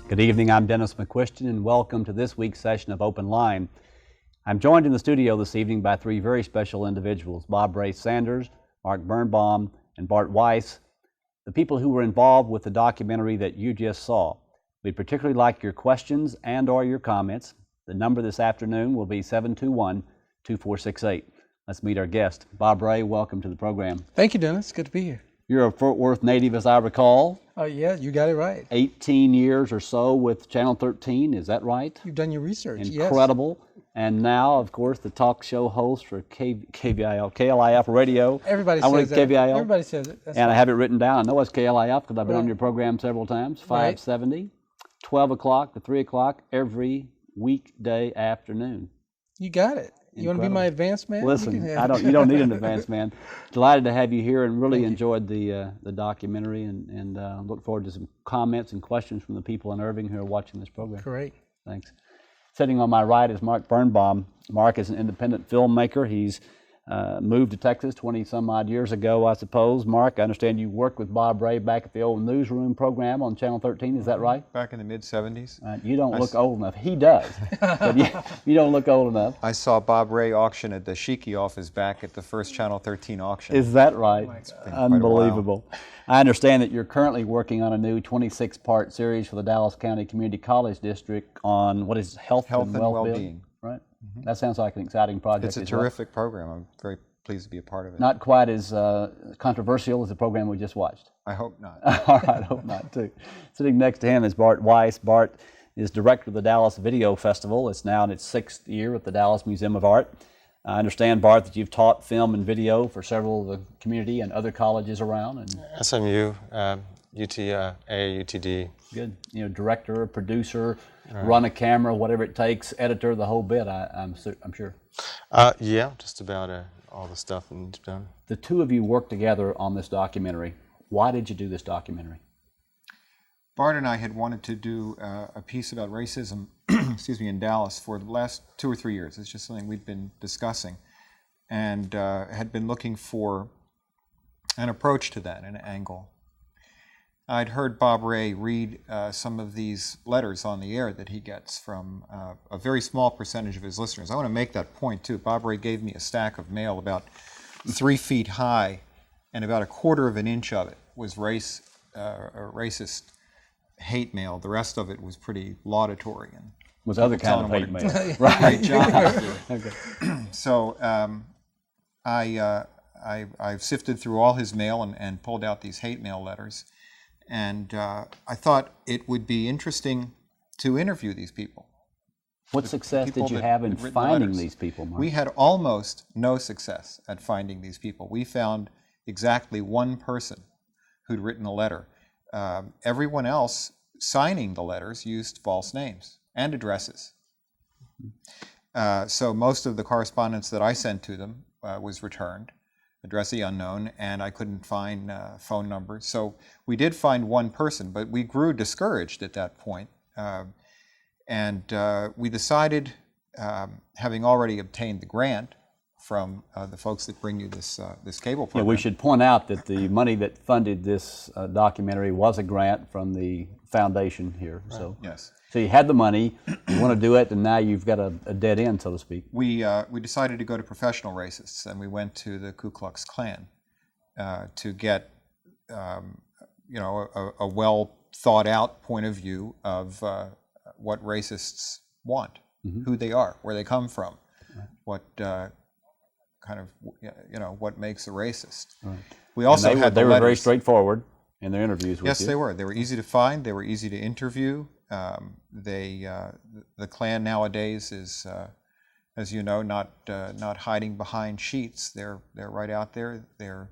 Good evening, I'm Dennis McQuiston, and welcome to this week's session of Open Line. I'm joined in the studio this evening by three very special individuals, Bob Ray Sanders, Mark Birnbaum, and Bart Weiss, the people who were involved with the documentary that you just saw. We'd particularly like your questions and or your comments. The number this afternoon will be 721-2468. Let's meet our guest. Bob Ray, welcome to the program. Thank you, Dennis. Good to be here. You're a Fort Worth native, as I recall. Yeah, you got it right. 18 years or so with Channel 13, is that right? You've done your research, Incredible. Yes. And now, of course, the talk show host for KLIF Radio. Everybody says that. KVIL. Everybody says it. That's and right. I have it written down. I know it's KLIF because I've been on your program several times. 570, 12 o'clock to 3 o'clock every weekday afternoon. You got it. You want to be my advanced man? Listen, you don't need an advanced man. Delighted to have you here and really enjoyed the documentary and look forward to some comments and questions from the people in Irving who are watching this program. Great. Thanks. Sitting on my right is Mark Birnbaum. Mark is an independent filmmaker. He's moved to Texas 20 some odd years ago, I suppose. Mark, I understand you worked with Bob Ray back at the old newsroom program on Channel 13, is that right? Back in the mid-'70s. You don't look old enough. He does, but you don't look old enough. I saw Bob Ray auction at the Shiki office back at the first Channel 13 auction. Is that right? Unbelievable. I understand that you're currently working on a new 26-part series for the Dallas County Community College District on what is health and well-being. Right? Mm-hmm. That sounds like an exciting project. It's a terrific program. I'm very pleased to be a part of it. Not quite as controversial as the program we just watched. I hope not. All right, I hope not too. Sitting next to him is Bart Weiss. Bart is director of the Dallas Video Festival. It's now in its 6th year at the Dallas Museum of Art. I understand, Bart, that you've taught film and video for several of the community and other colleges around. And SMU, UTA, UTD. Good. You know, director, producer, run a camera, whatever it takes, editor, the whole bit, I'm sure. Yeah, just about all the stuff that needs to be done. The two of you worked together on this documentary. Why did you do this documentary? Bart and I had wanted to do a piece about racism in Dallas for the last 2 or 3 years. It's just something we'd been discussing and had been looking for an approach to that, an angle. I'd heard Bob Ray read some of these letters on the air that he gets from a very small percentage of his listeners. I want to make that point, too. Bob Ray gave me a stack of mail about 3 feet high, and about 1/4 of an inch of it was racist hate mail. The rest of it was pretty laudatory. And was other kind of hate mail. Right, John. Okay. So I sifted through all his mail and pulled out these hate mail letters. And I thought it would be interesting to interview these people. What success did you have in finding these people, Mark? We had almost no success at finding these people. We found exactly one person who'd written a letter. Everyone else signing the letters used false names and addresses. So most of the correspondence that I sent to them was returned, addressee unknown, and I couldn't find phone numbers. So we did find one person, but we grew discouraged at that point. And we decided, having already obtained the grant from the folks that bring you this cable program. Yeah, we should point out that the money that funded this documentary was a grant from the foundation here. Right. So, yes. So you had the money, you want to do it, and now you've got a dead end, so to speak. We decided to go to professional racists, and we went to the Ku Klux Klan to get a well thought out point of view of what racists want, who they are, where they come from, what what makes a racist. Right. We also had they were very straightforward in their interviews with you. Yes, they were. They were easy to find. They were easy to interview. The Klan nowadays is, as you know, not hiding behind sheets. They're right out there. They're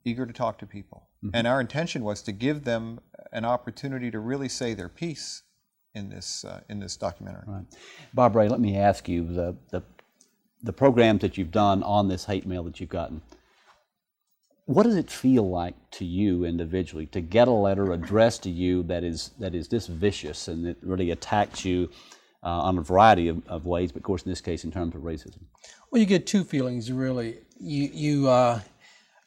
eager to talk to people. Mm-hmm. And our intention was to give them an opportunity to really say their piece in this documentary. Right. Bob Ray, let me ask you, the programs that you've done on this hate mail that you've gotten, what does it feel like to you individually to get a letter addressed to you that is this vicious and it really attacks you on a variety of ways, but of course in this case in terms of racism? Well, you get two feelings really.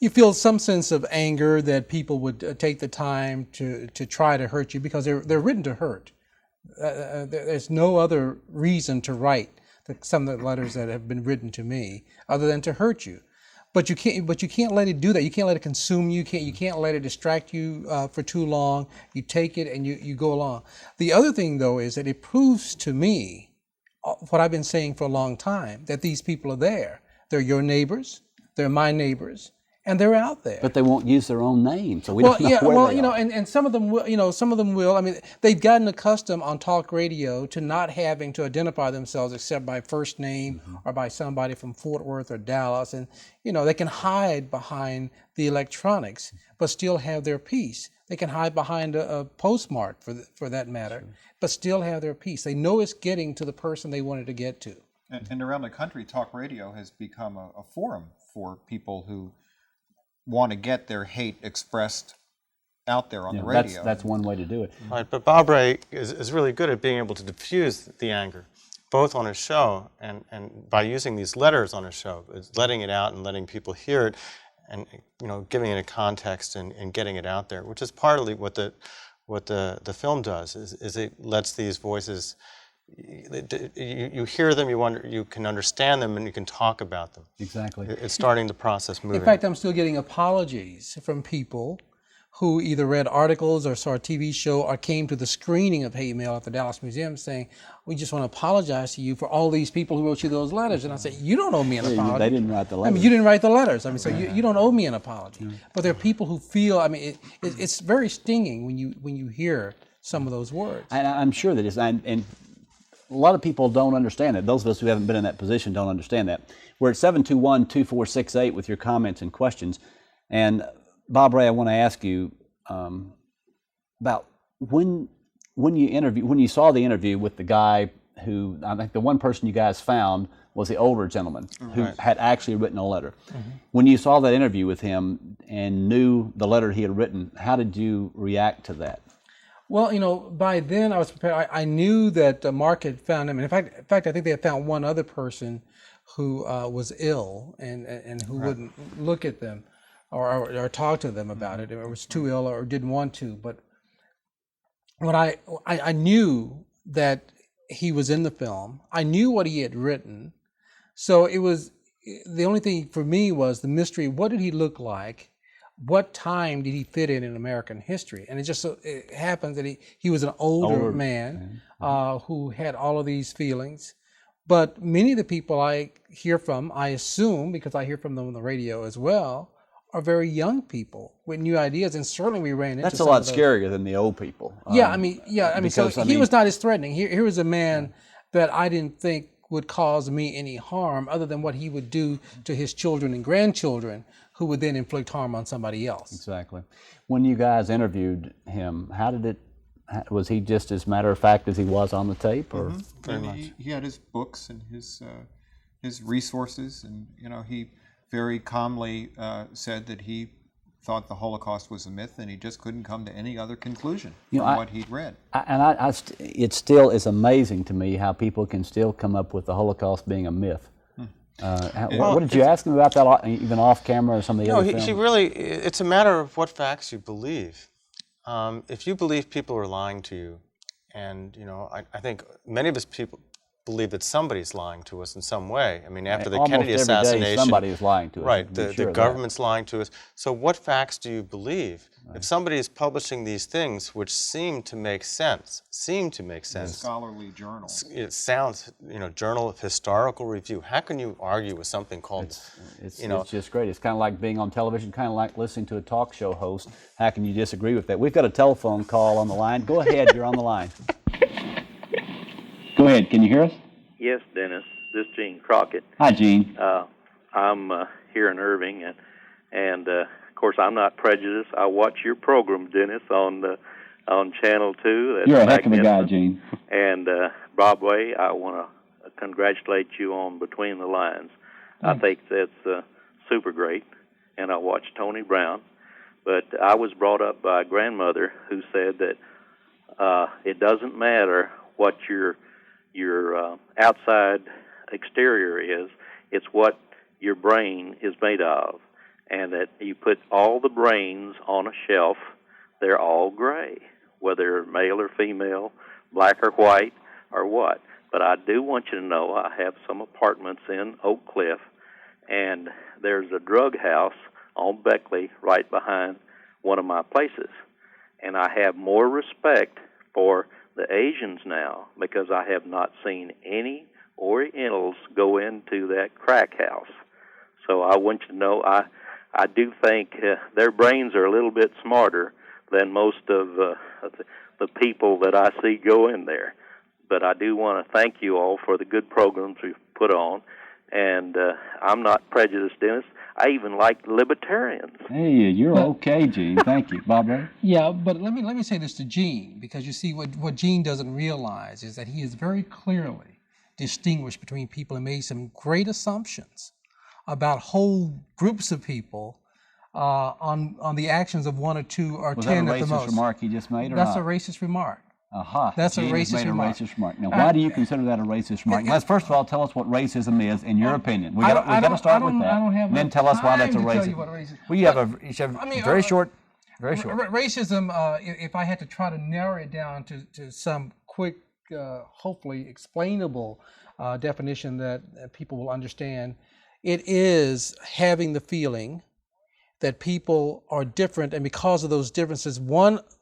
You feel some sense of anger that people would take the time to try to hurt you because they're written to hurt. There's no other reason to write some of the letters that have been written to me other than to hurt you. But you can't let it do that. You can't let it consume you. You can't let it distract you for too long. You take it and you go along. The other thing, though, is that it proves to me what I've been saying for a long time, that these people are there. They're your neighbors. They're my neighbors. And they're out there. But they won't use their own name, so we don't know where they are. And some of them will, some of them will. I mean, they've gotten accustomed on talk radio to not having to identify themselves except by first name or by somebody from Fort Worth or Dallas. And, they can hide behind the electronics, but still have their peace. They can hide behind a postmark, for that matter, but still have their peace. They know it's getting to the person they wanted to get to. And around the country, talk radio has become a forum for people who want to get their hate expressed out there on the radio. That's one way to do it. Right, but Bob Ray is really good at being able to diffuse the anger, both on his show and by using these letters on his show, letting it out and letting people hear it, and giving it a context and getting it out there, which is partly what the film does. Is it lets these voices. You hear them, you can understand them, and you can talk about them. Exactly. It's starting the process moving. In fact, I'm still getting apologies from people who either read articles or saw a TV show or came to the screening of Hate Mail at the Dallas Museum saying, we just want to apologize to you for all these people who wrote you those letters. And I said, you don't owe me an apology. They didn't write the letters. I mean, you didn't write the letters. I mean, so you don't owe me an apology. But there are people who feel, it's very stinging when you hear some of those words. And I'm sure that it's, and a lot of people don't understand it. Those of us who haven't been in that position don't understand that. We're at 721-2468 with your comments and questions. And Bob Ray, I want to ask you about when you saw the interview with the guy who, I think the one person you guys found was the older gentleman who had actually written a letter. When you saw that interview with him and knew the letter he had written, how did you react to that? Well, by then I was prepared. I knew that Mark had found him. And in fact, I think they had found one other person who was ill and who wouldn't look at them or talk to them about it, or was too ill or didn't want to. But what I knew that he was in the film. I knew what he had written. So it was, the only thing for me was the mystery. What did he look like? What time did he fit in American history? And it happens that he was an older man who had all of these feelings. But many of the people I hear from, I assume, because I hear from them on the radio as well, are very young people with new ideas. And certainly we ran into That's a lot scarier than the old people. He was not as threatening. Here was a man that I didn't think would cause me any harm other than what he would do to his children and grandchildren, who would then inflict harm on somebody else. Exactly. When you guys interviewed him, was he just as matter of fact as he was on the tape, or very much? He had his books and his resources, and he very calmly said that he thought the Holocaust was a myth, and he just couldn't come to any other conclusion from what he'd read. It still is amazing to me how people can still come up with the Holocaust being a myth. What did you ask him about that, even off camera or some of the other films? It's a matter of what facts you believe. If you believe people are lying to you, and I think many of us people believe that somebody's lying to us in some way. I mean, after the Kennedy assassination, day somebody is lying to us. Right, the government's lying to us. So what facts do you believe? Right. If somebody is publishing these things which seem to make sense, scholarly journal. It sounds, Journal of Historical Review. How can you argue with something called, It's just great. It's kind of like being on television, kind of like listening to a talk show host. How can you disagree with that? We've got a telephone call on the line. Go ahead, you're on the line. Go ahead, can you hear us? Yes, Dennis. This is Gene Crockett. Hi, Gene. I'm here in Irving, and of course, I'm not prejudiced. I watch your program, Dennis, on Channel 2. That's You're a heck of a guy, Gene. And Bob Way, I want to congratulate you on Between the Lines. I think that's super great, and I watch Tony Brown. But I was brought up by a grandmother who said that it doesn't matter what your outside exterior is, it's what your brain is made of. and that you put all the brains on a shelf, they're all gray, whether male or female, black or white, or what. But I do want you to know I have some apartments in Oak Cliff, and there's a drug house on Beckley right behind one of my places. And I have more respect for the Asians now because I have not seen any Orientals go into that crack house. So I want you to know I do think their brains are a little bit smarter than most of the people that I see go in there. But I do want to thank you all for the good programs we've put on. And I'm not prejudiced, Dennis. I even like libertarians. Hey, you're okay, Gene. Thank you. Bob Ray? Yeah, but let me say this to Gene, because you see what Gene doesn't realize is that he is very clearly distinguished between people and made some great assumptions about whole groups of people on the actions of one or two or Was 10 that a at the racist most. remark he just made, or That's not? a racist remark. Aha. That's a Gene has racist made remark. a racist remark. Now, why do you consider that a racist remark? Let's first of all tell us what racism is, in your opinion. We got to start with that. I don't have then enough tell us why that's a time to tell racist. you what racism. Well, you should have very short. Racism, if I had to try to narrow it down to some quick, hopefully explainable definition that people will understand, it is having the feeling that people are different, and because of those differences,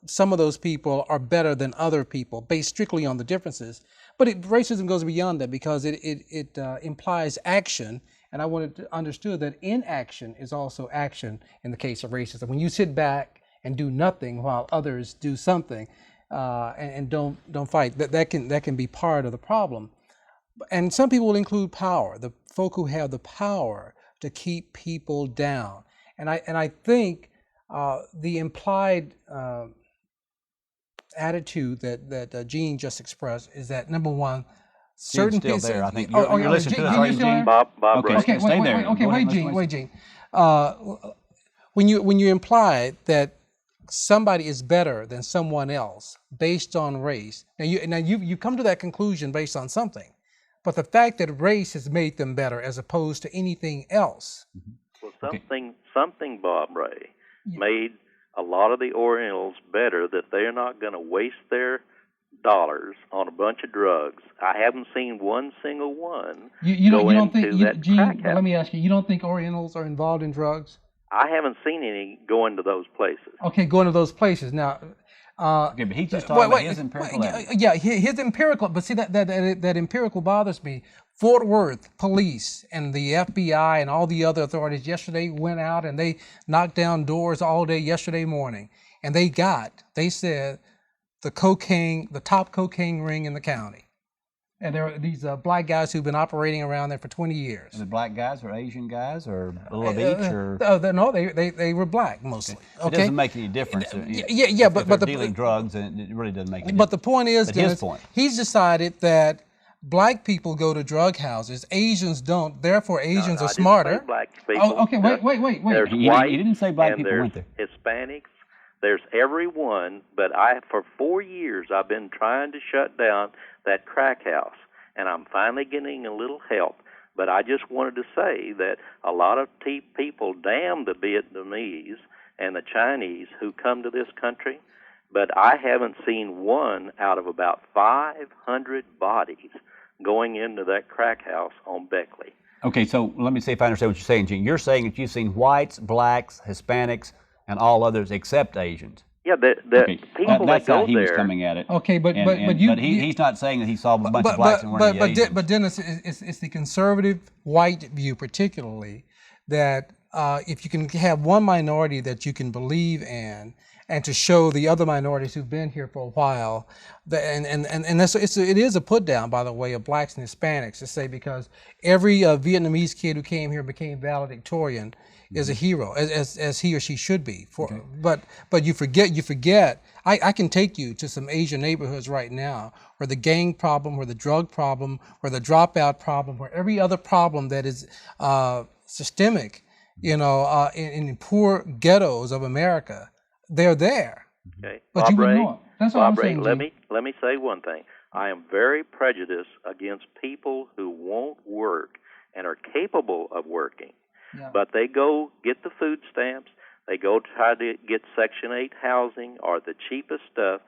some of those people are better than other people, based strictly on the differences. But racism goes beyond that because it implies action, and I wanted to understood that inaction is also action in the case of racism. When you sit back and do nothing while others do something, and don't fight, that can be part of the problem. And some people will include power, the folk who have the power to keep people down. And I think the implied attitude that Gene just expressed is that, number one, certain still people. there. I think you're listening to this, are you, Gene? Bob Okay, Ray. Okay, stay there. wait, Gene. When you imply that somebody is better than someone else based on race, now you come to that conclusion based on something, but the fact that race has made them better as opposed to anything else. Well, something, Bob Ray, made a lot of the Orientals better, that they're not going to waste their dollars on a bunch of drugs. I haven't seen one single one go into that crack house. Let me ask you, you don't think Orientals are involved in drugs? I haven't seen any go into those places. Okay, going to those places. Now, Okay, but he's just talking about his empirical evidence. Yeah, his empirical, but see that empirical bothers me. Fort Worth police and the FBI and all the other authorities yesterday went out and they knocked down doors all day yesterday morning, and they said the top cocaine ring in the county. And there are these black guys who've been operating around there for 20 years. Are they black guys or Asian guys or a little of each? Or? No, they were black mostly. Okay. It doesn't make any difference. But they're dealing drugs, and it really doesn't make any difference. But the point is, his point. He's decided that black people go to drug houses, Asians don't. Therefore, Asians are smarter. I didn't say black people. Oh, okay, wait. There's He white, didn't say black and people there's went there. Hispanics. There's everyone. But for 4 years, I've been trying to shut down that crack house, and I'm finally getting a little help. But I just wanted to say that a lot of people damn the Vietnamese and the Chinese who come to this country, but I haven't seen one out of about 500 bodies going into that crack house on Beckley. Okay, so let me see if I understand what you're saying, Gene. You're saying that you've seen whites, blacks, Hispanics, and all others except Asians. Yeah, the people That's that go how he there. was coming at it. Okay, but he's not saying that he saw a bunch of blacks and weren't any Asians. But Dennis, it's the conservative white view, particularly, that if you can have one minority that you can believe in, and to show the other minorities who've been here for a while, it is a put down, by the way, of blacks and Hispanics to say, because every Vietnamese kid who came here became valedictorian is a hero, as he or she should be. But you forget. I can take you to some Asian neighborhoods right now where the gang problem, where the drug problem, where the dropout problem, where every other problem that is systemic, in poor ghettos of America, they're there. Okay, But Bob you Ray, ignore it. That's all I'm saying. let me say one thing. I am very prejudiced against people who won't work and are capable of working. Yeah. But they go get the food stamps, they go try to get Section 8 housing or the cheapest stuff,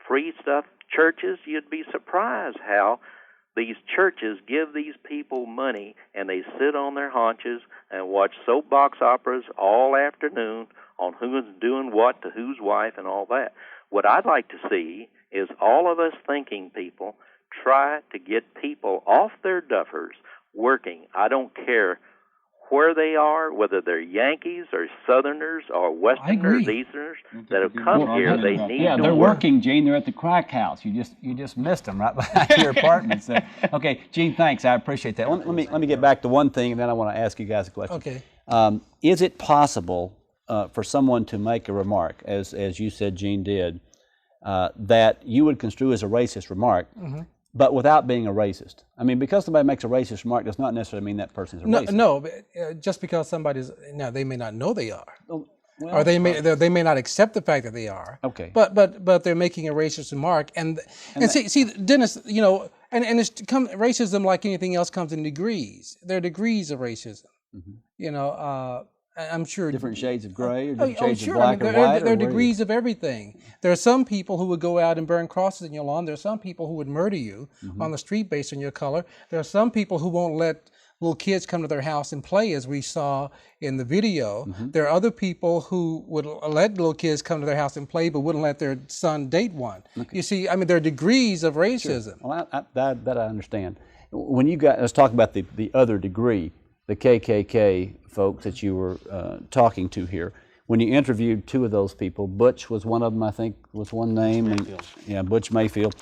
free stuff. Churches, you'd be surprised how these churches give these people money, and they sit on their haunches and watch soapbox operas all afternoon on who's doing what to whose wife and all that. What I'd like to see is all of us thinking people try to get people off their duffers working. I don't care where they are, whether they're Yankees or Southerners or Westerners, agree. Easterners that have come here. They need Yeah, to they're work. working, Gene. They're at the crack house. You just missed them right behind your apartment. So, okay, Gene, thanks. I appreciate that. Let me get back to one thing, and then I want to ask you guys a question. Okay. Is it possible for someone to make a remark, as you said, Gene did, that you would construe as a racist remark, but without being a racist? I mean, because somebody makes a racist remark does not necessarily mean that person's a racist. No, just because somebody's now they may not know they are, Well, or they may not accept the fact that they are. Okay. But they're making a racist remark, and see, Dennis, you know, and racism, like anything else, comes in degrees. There are degrees of racism. You know, I'm sure different shades of gray or different shades sure. of black I mean, or white. there are or where degrees of everything. There are some people who would go out and burn crosses in your lawn. There are some people who would murder you on the street based on your color. There are some people who won't let little kids come to their house and play, as we saw in the video. There are other people who would let little kids come to their house and play, but wouldn't let their son date one. You see, I mean, there are degrees of racism. Well, that I understand. When you got, let's talk about the other degree, the KKK folks that you were talking to here. When you interviewed two of those people, Butch was one of them, I think, was one name. Yeah, Butch Mayfield.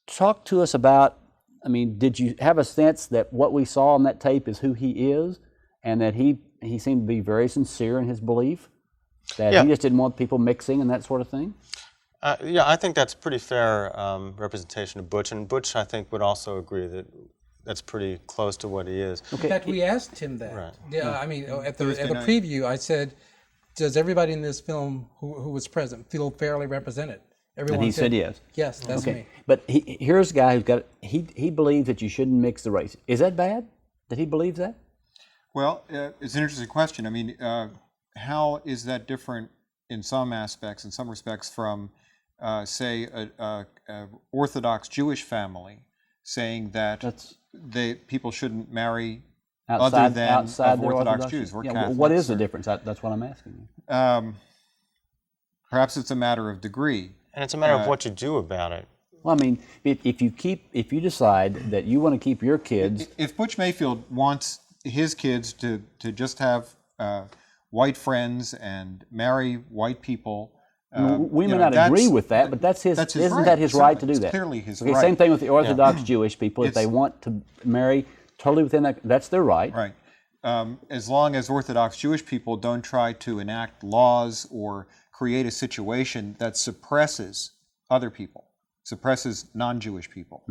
Talk to us about, I mean, did you have a sense that what we saw on that tape is who he is, and that he seemed to be very sincere in his belief, that he just didn't want people mixing and that sort of thing? Yeah, I think that's pretty fair representation of Butch, and Butch, I think, would also agree that that's pretty close to what he is. In fact, we asked him that. Right. Yeah, I mean, at the preview, I said, "Does everybody in this film who was present feel fairly represented?" Everyone And he said yes. Yes, that's me. But here's a guy who's got, he believes that you shouldn't mix the race. Is that bad, that he believes that? Well, it's an interesting question. I mean, how is that different in some aspects, in some respects, from, say, a Orthodox Jewish family saying that people shouldn't marry other than Orthodox Jews? We're Catholics. What is the difference? That's what I'm asking you. Perhaps it's a matter of degree. And it's a matter of what you do about it. Well, I mean, if you decide that you want to keep your kids, if Butch Mayfield wants his kids to just have white friends and marry white people, we may not agree with that, but that's his. Isn't right. that his right to do It's that? clearly his okay, right. Same thing with the Orthodox Jewish people. If they want to marry totally within that, that's their right. Right. As long as Orthodox Jewish people don't try to enact laws or create a situation that suppresses other people, suppresses non-Jewish people.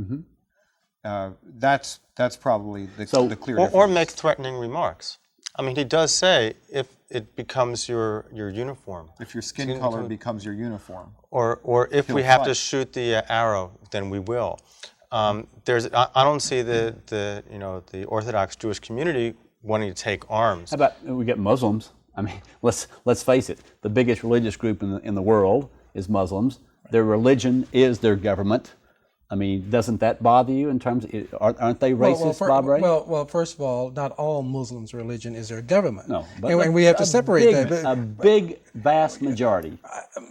That's probably the clear difference. Or make threatening remarks. I mean, he does say if it becomes your uniform. If your skin color becomes your uniform. Or if we have to shoot the arrow, then we will. I don't see the Orthodox Jewish community wanting to take arms. How about we get Muslims? I mean, let's face it. The biggest religious group in the world is Muslims. Their religion is their government. I mean, doesn't that bother you in terms of, aren't they racist, Bob Ray? Well, first of all, not all Muslims' religion is their government. No, but and we have to separate that. But, a big, vast majority.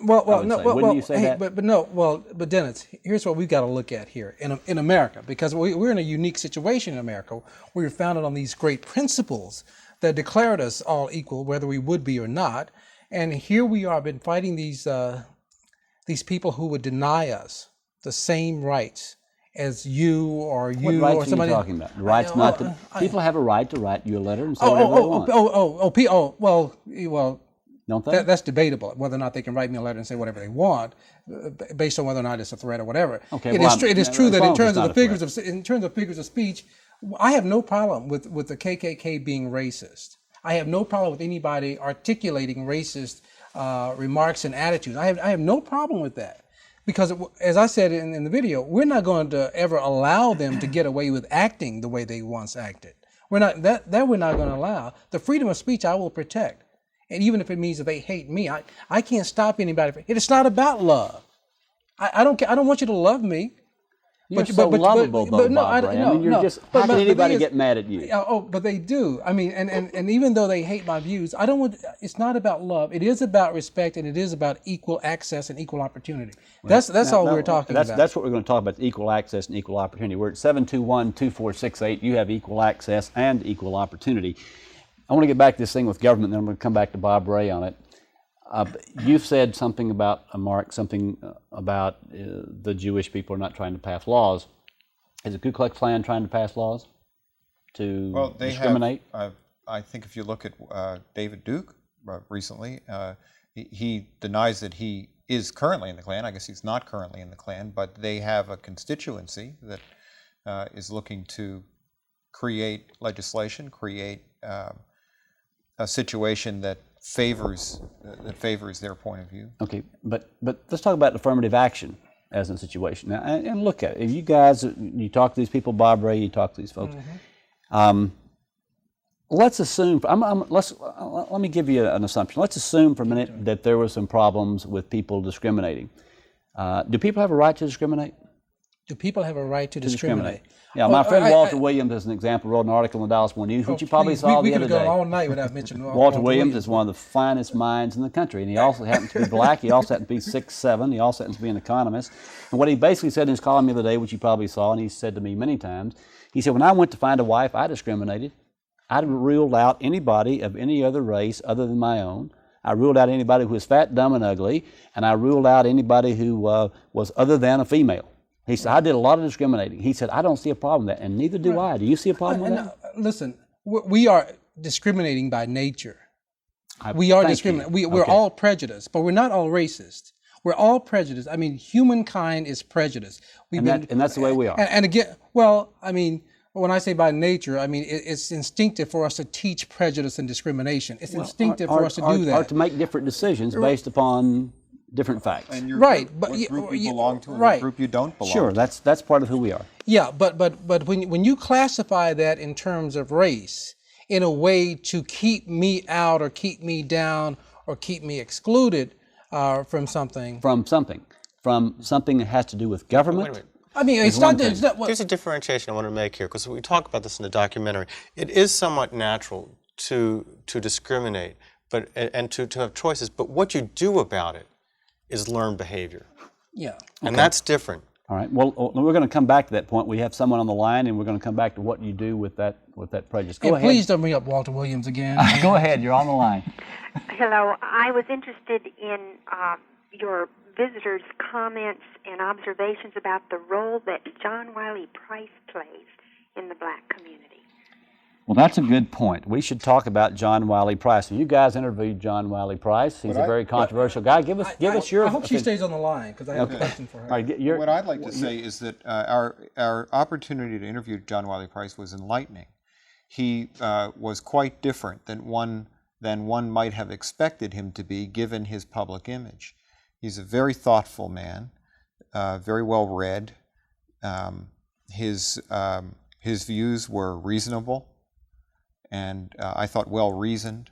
Wouldn't you say that? But Dennis, here's what we've got to look at here in America, because we're in a unique situation in America. We were founded on these great principles that declared us all equal, whether we would be or not. And here we are, been fighting these people who would deny us the same rights as you or you What rights or somebody. are you talking about? The rights not to. People have a right to write you a letter and say whatever they want. Well, Don't they? that's debatable, whether or not they can write me a letter and say whatever they want, based on whether or not it's a threat or whatever. Okay, It is true that in terms of figures of speech, I have no problem with the KKK being racist. I have no problem with anybody articulating racist remarks and attitudes. I have no problem with that. Because, as I said in the video, we're not going to ever allow them to get away with acting the way they once acted. We're not that we're not going to allow. The freedom of speech I will protect, and even if it means that they hate me, I can't stop anybody. It's not about love. I don't care. I don't want you to love me. You're so lovable, though, Bob Ray. I mean, you're just, how can anybody get mad at you? But they do. I mean, and even though they hate my views, I don't want. It's not about love. It is about respect, and it is about equal access and equal opportunity. That's all we're talking about. That's what we're going to talk about: equal access and equal opportunity. We're at 721-2468. You have equal access and equal opportunity. I want to get back to this thing with government, then I'm going to come back to Bob Ray on it. You've said something about, Mark, something about the Jewish people are not trying to pass laws. Is the Ku Klux Klan trying to pass laws to discriminate? I think if you look at David Duke recently, he denies that he is currently in the Klan. I guess he's not currently in the Klan, but they have a constituency that is looking to create legislation, create a situation that favors their point of view. Okay, but let's talk about affirmative action as a situation. Now, and look at it. If you guys, you talk to these people, Bob Ray, you talk to these folks. Let's assume. Let me give you an assumption. Let's assume for a minute that there were some problems with people discriminating. Do people have a right to discriminate? Do people have a right to discriminate? Yeah, my friend Walter Williams, as an example, wrote an article in the Dallas Morning News, which you probably saw the other day. We could go all night without mentioning Walter Williams is one of the finest minds in the country, and he also happens to be black. He also happens to be 6'7". He also happens to be an economist. And what he basically said in his column the other day, which you probably saw, and he said to me many times, he said, when I went to find a wife, I discriminated. I ruled out anybody of any other race other than my own. I ruled out anybody who was fat, dumb, and ugly, and I ruled out anybody who was other than a female. He said, I did a lot of discriminating. He said, I don't see a problem with that, and neither do I. Do you see a problem with that? Listen, we are discriminating by nature. We are discriminating. We're all prejudiced, but we're not all racist. We're all prejudiced. I mean, humankind is prejudiced. And that's the way we are. And again, well, I mean, when I say by nature, I mean, it's instinctive for us to teach prejudice and discrimination. It's instinctive for us to do that. Or to make different decisions based upon different facts. And your right, group, but what group you belong to and right. what group you don't belong to. to. That's part of who we are. Yeah, but when you classify that in terms of race in a way to keep me out or keep me down or keep me excluded from something. From something that has to do with government. Wait a minute. I mean, it's not There's a differentiation I want to make here, because we talk about this in the documentary. It is somewhat natural to discriminate, and to have choices, but what you do about it is learned behavior. Yeah. And that's different. All right. Well, we're going to come back to that point. We have someone on the line, and we're going to come back to what you do with that prejudice. Go ahead. Please don't bring up Walter Williams again. Go ahead. You're on the line. Hello. I was interested in your visitors' comments and observations about the role that John Wiley Price plays in the black community. Well, that's a good point. We should talk about John Wiley Price. You guys interviewed John Wiley Price. He's a very controversial guy. Give us your. I hope she stays on the line, because I have a question for her. All right, what I'd like to say is that our opportunity to interview John Wiley Price was enlightening. He was quite different than one might have expected him to be, given his public image. He's a very thoughtful man, very well read. His views were reasonable, and I thought well reasoned.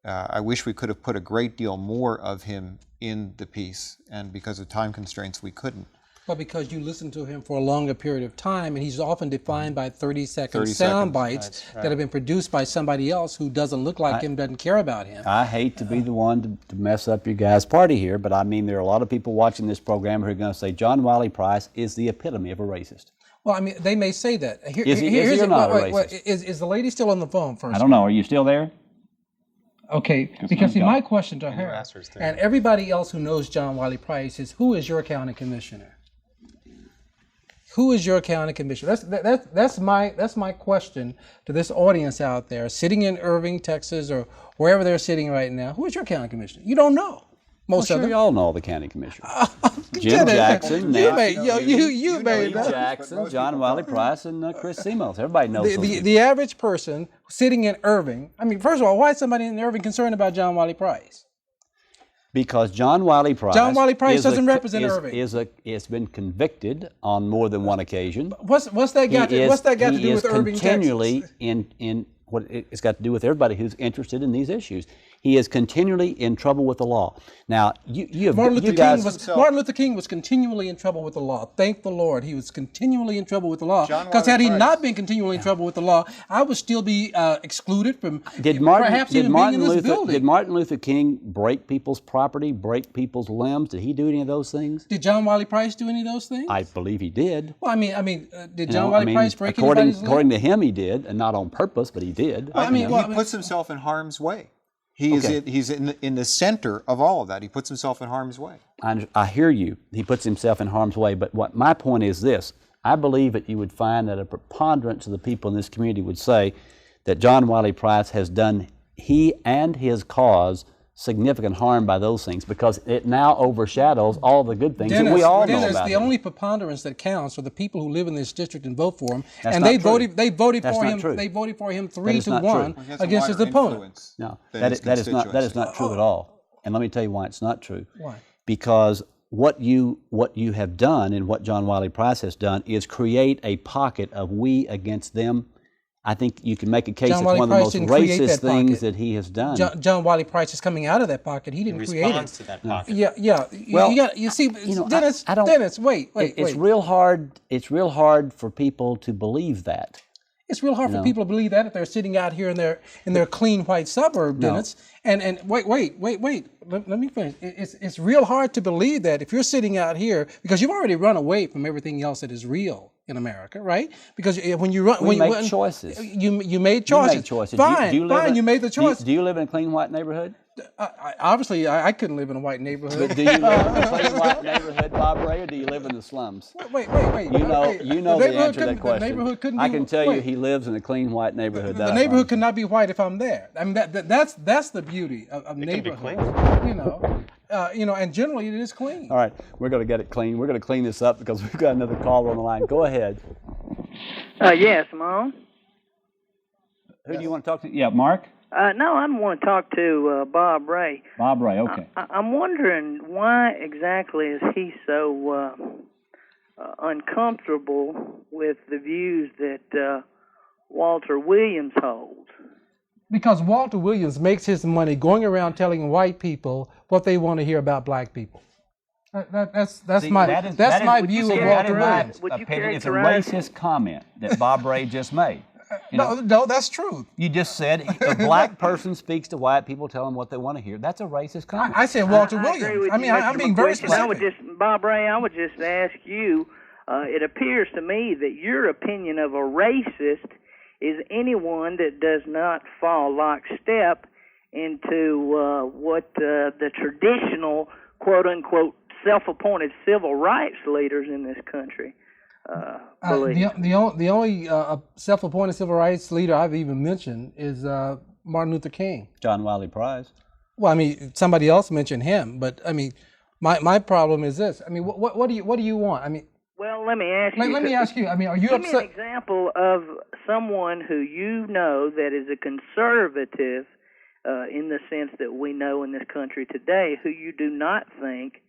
I wish we could have put a great deal more of him in the piece, and because of time constraints, we couldn't. But because you listen to him for a longer period of time, and he's often defined by 30-second sound bites that have been produced by somebody else who doesn't look like him, doesn't care about him. I hate to be the one to mess up your guys' party here, but I mean, there are a lot of people watching this program who are going to say John Wiley Price is the epitome of a racist. Well, I mean, they may say that. Is he or not a racist? Is the lady still on the phone first? I don't know. Are you still there? Okay, because see, my question to her and everybody else who knows John Wiley Price is, who is your county commissioner? Who is your county commissioner? That's my question to this audience out there, sitting in Irving, Texas, or wherever they're sitting right now. Who is your county commissioner? You don't know. Most of them. We all know the county commissioners. Jim Jackson, you made that. Jackson, John Wiley Price, and Chris Simos. Everybody knows the average person sitting in Irving. I mean, first of all, why is somebody in Irving concerned about John Wiley Price? Because John Wiley Price. John Wiley Price is doesn't represent Irving. Has been convicted on more than one occasion. What's that got to do with Irving, continually Texas? in what it's got to do with everybody who's interested in these issues. He is continually in trouble with the law. Now, Martin Luther King was continually in trouble with the law. Thank the Lord, he was continually in trouble with the law. Because had he not been continually in trouble with the law, I would still be excluded from perhaps even being in this building. Did Martin Luther King break people's property, break people's limbs? Did he do any of those things? Did John Wiley Price do any of those things? I believe he did. Well, did John Wiley Price break anybody's limb? According to him, he did, and not on purpose, but he did. He puts himself in harm's way. He's in the center of all of that. He puts himself in harm's way. I hear you. He puts himself in harm's way. But what my point is this: I believe that you would find that a preponderance of the people in this community would say that John Wiley Price has done he and his cause significant harm by those things, because it now overshadows all the good things that we all know about. The only preponderance that counts are the people who live in this district and vote for him, That's and not they true. voted That's for not him. true. They voted for him That is 3-1 not true. against his opponent. No, that is not true at all. And let me tell you why it's not true. Why? Because what you have done and what John Wiley Price has done is create a pocket of we against them. I think you can make a case it's one of the most racist things that he has done. John Wiley Price is coming out of that pocket. He didn't create it. Responds to that pocket. Yeah. Well, Dennis, wait. It's real hard. It's real hard for people to believe that. It's real hard for people to believe that if they're sitting out here in their clean white suburb, Dennis. And wait. Let me finish. It's real hard to believe that if you're sitting out here, because you've already run away from everything else that is real in America, right? Because when you run, we make choices. You made choices. You make choices. Fine, fine. You made the choice. Do you live in a clean white neighborhood? Obviously, I couldn't live in a white neighborhood. But do you live in a clean white neighborhood, Bob Ray, or do you live in the slums? Wait. You know the answer to that question. The neighborhood couldn't I can tell you he lives in a clean white neighborhood. The neighborhood could not be white if I'm there. I mean, that's the beauty of neighborhoods. And generally it is clean. All right, we're going to get it clean. We're going to clean this up because we've got another caller on the line. Go ahead. Yes, Mom. Who do you want to talk to? Yeah, Mark? No, I want to talk to Bob Ray. Bob Ray, okay. I'm wondering why exactly is he so uncomfortable with the views that Walter Williams holds? Because Walter Williams makes his money going around telling white people what they want to hear about black people. That's my view of Walter Williams. It's a racist comment that Bob Ray just made. No, that's true. You just said a black person speaks to white people, tell them what they want to hear. That's a racist comment. I said Walter Williams. Agree with you, I'm being very specific. specific. Bob Ray, I would just ask you, it appears to me that your opinion of a racist is anyone that does not fall lockstep into what the traditional, quote-unquote, self-appointed civil rights leaders in this country believe. The only self-appointed civil rights leader I've even mentioned is Martin Luther King. John Wiley Price. Well, somebody else mentioned him, but my problem is this. What do you want? Well, let me ask you. Let me ask you. Are you give upset? me an example of someone who you know that is a conservative, in the sense that we know in this country today, who you do not think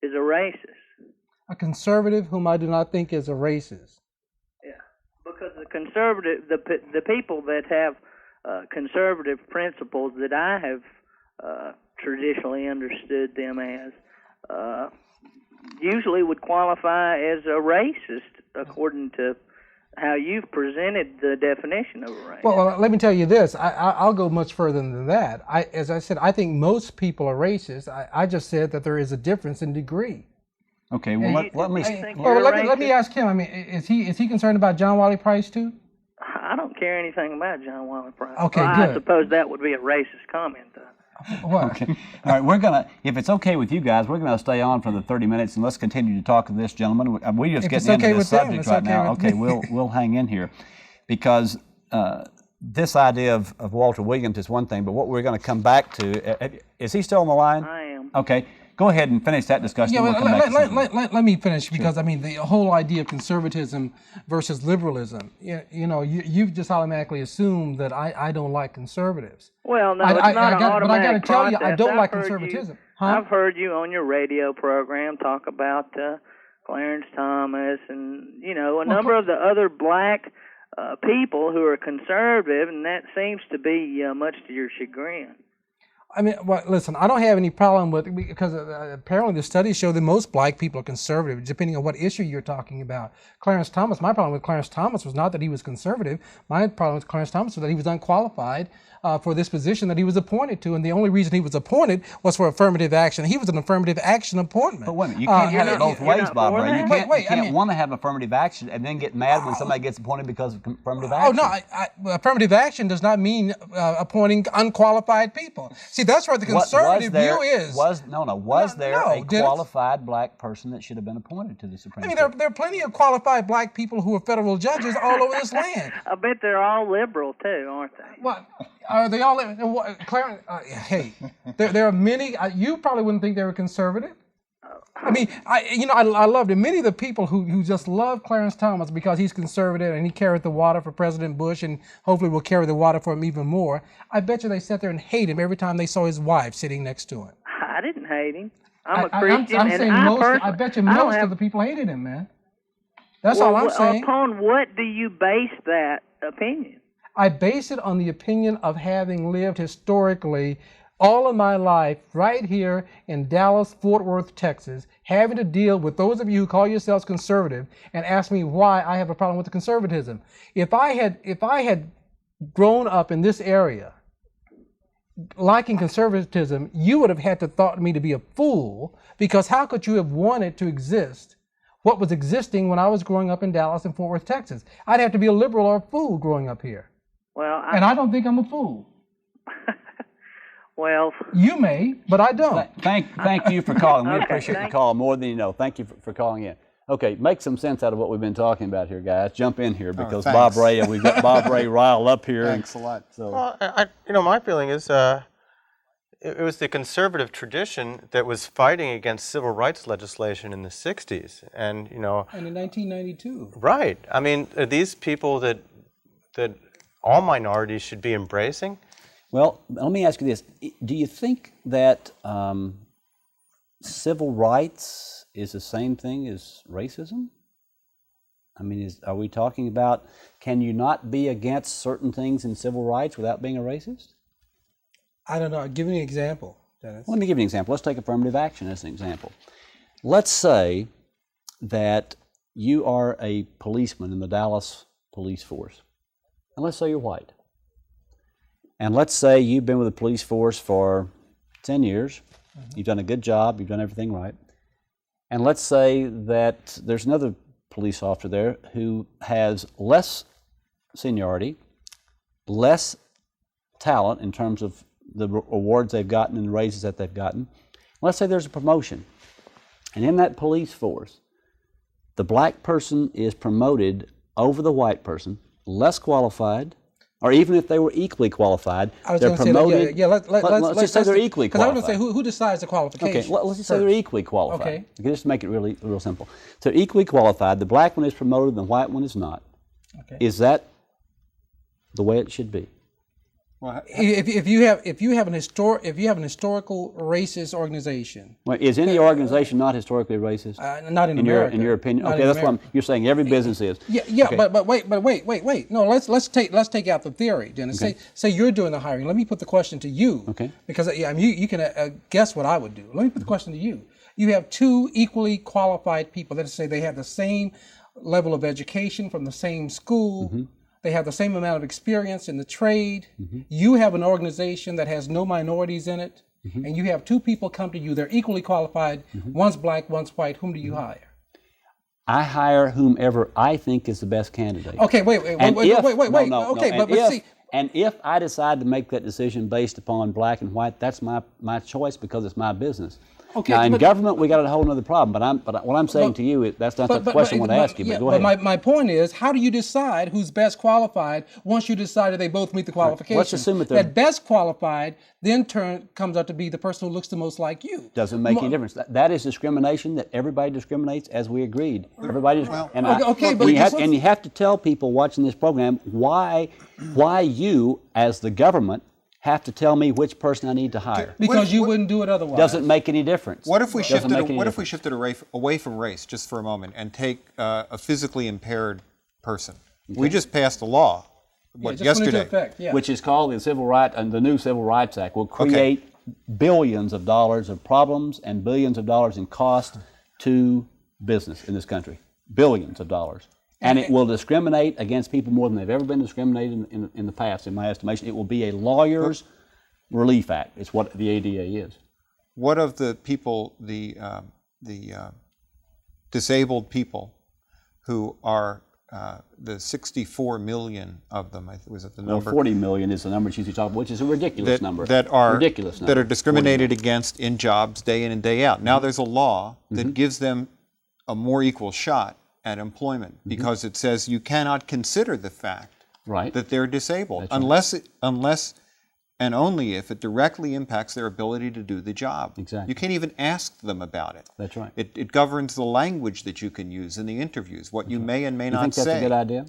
is a racist. A conservative whom I do not think is a racist. Yeah, because the conservative, the people that have conservative principles that I have traditionally understood them as, usually would qualify as a racist according to how you've presented the definition of a racist. Well, let me tell you this. I'll go much further than that. As I said, I think most people are racist. I just said that there is a difference in degree. Okay, well, let me ask him. Is he concerned about John Wiley Price too? I don't care anything about John Wiley Price. Okay, well, good. I suppose that would be a racist comment, though. What? Okay. All right, if it's okay with you guys, we're going to stay on for the 30 minutes and let's continue to talk to this gentleman. We're just getting into this subject right now. Okay, we'll hang in here because this idea of Walter Williams is one thing, but what we're going to come back to, is he still on the line? I am. Okay, Go ahead and finish that discussion. Yeah, We'll well, come back to something. let me finish because I mean the whole idea of conservatism versus liberalism. You've just automatically assumed that I don't like conservatives. Well, no, it's not an automatic but I got to tell you, I process. don't I've like heard conservatism. I've heard you on your radio program talk about Clarence Thomas and a number of the other black people who are conservative, and that seems to be much to your chagrin. I mean, well, listen, I don't have any problem with it because apparently the studies show that most black people are conservative, depending on what issue you're talking about. Clarence Thomas, my problem with Clarence Thomas was not that he was conservative. My problem with Clarence Thomas was that he was unqualified for this position that he was appointed to, and the only reason he was appointed was for affirmative action. He was an affirmative action appointment. But wait a minute, you can't have it both ways, Bob Ray. You can't I mean, want to have affirmative action and then get mad when somebody gets appointed because of affirmative action. Oh, no, affirmative action does not mean appointing unqualified people. See, that's where the conservative view is. Was there a qualified black person that should have been appointed to the Supreme Court? I mean, there are plenty of qualified black people who are federal judges all over this land. I bet they're all liberal too, aren't they? What? Are they all? Clarence, hey, there are many. You probably wouldn't think they were conservative. I mean, I loved it. Many of the people who just love Clarence Thomas because he's conservative and he carried the water for President Bush and hopefully will carry the water for him even more. I bet you they sat there and hate him every time they saw his wife sitting next to him. I didn't hate him. I'm a Christian, I'm saying I bet you most of the people hated him, man. That's all I'm saying. Upon what do you base that opinion? I base it on the opinion of having lived historically all of my life right here in Dallas, Fort Worth, Texas, having to deal with those of you who call yourselves conservative and ask me why I have a problem with the conservatism. If I had grown up in this area liking conservatism, you would have had to thought me to be a fool, because how could you have wanted to exist what was existing when I was growing up in Dallas and Fort Worth, Texas? I'd have to be a liberal or a fool growing up here. Well, and I don't think I'm a fool. Well, you may, but I don't. Thank you for calling. We Okay, appreciate the call more than you know. Thank you for calling in. Okay, make some sense out of what we've been talking about here, guys. Jump in here because thanks. we've got Bob Ray riled up here. Thanks a lot. So, Well, my feeling is it was the conservative tradition that was fighting against civil rights legislation in the 60s. And in 1992. Right. I mean, are these people that all minorities should be embracing? well, let me ask you this. Do you think that civil rights is the same thing as racism? I mean, are we talking about, can you not be against certain things in civil rights without being a racist? I don't know. Give me an example, Dennis. Let me give you an example. Let's take affirmative action as an example. Let's say that you are a policeman in the Dallas police force. And let's say you're white. And let's say you've been with the police force for 10 years. Mm-hmm. You've done a good job. You've done everything right. And let's say that there's another police officer there who has less seniority, less talent in terms of the awards they've gotten and the raises that they've gotten. Let's say there's a promotion. And in that police force, the black person is promoted over the white person, less qualified, or even if they were equally qualified, they're promoted. Let's just say they're equally qualified. Because I was going to say, who decides the qualification? Okay, let's just say they're equally qualified. Okay. Just to make it really real simple. So equally qualified, the black one is promoted, the white one is not. Okay. Is that the way it should be? Well, If you have an historical racist organization, Well, is any organization not historically racist? not in America. In your opinion? Not Okay, in that's America. what you're saying. Every business is. Yeah, Okay. but wait. No, let's take out the theory, Dennis. Okay. Say you're doing the hiring. Let me put the question to you. Okay. Because you can guess what I would do. Let me put the question to you. You have two equally qualified people. Let's say they have the same level of education from the same school. Mm-hmm. They have the same amount of experience in the trade. Mm-hmm. You have an organization that has no minorities in it, mm-hmm. and you have two people come to you. They're equally qualified. Mm-hmm. One's black, one's white. Whom do you hire? I hire whomever I think is the best candidate. Okay, wait. And if I decide to make that decision based upon black and white, that's my choice because it's my business. Okay, Now, in but- government, we got a whole other problem. But what I'm saying to you, that's not the question I want to ask you. But go ahead. My point is, how do you decide who's best qualified once you decide that they both meet the qualifications? Let's assume that best qualified then comes out to be the person who looks the most like you. Doesn't make any difference. That is discrimination. That everybody discriminates, as we agreed. Everybody. And you have to tell people watching this program why you, as the government, have to tell me which person I need to hire. Because you wouldn't do it otherwise. Doesn't make any difference. What if we shifted away from race just for a moment and take a physically impaired person? Okay. We just passed a law yesterday, which is called the new Civil Rights Act. Will create billions of dollars of problems and billions of dollars in cost to business in this country. Billions of dollars. And it will discriminate against people more than they've ever been discriminated in the past, in my estimation. It will be a lawyer's relief act. It's what the ADA is. What of the people, the disabled people who are the 64 million of them? Was it the number? 40 million is the number she's talking about, which is a ridiculous number. That are discriminated against in jobs day in and day out. Now there's a law that gives them a more equal shot at employment because it says you cannot consider the fact that they're disabled unless and only if it directly impacts their ability to do the job. Exactly. You can't even ask them about it. That's right. It governs the language that you can use in the interviews, what you may and may not say. You think that's a good idea?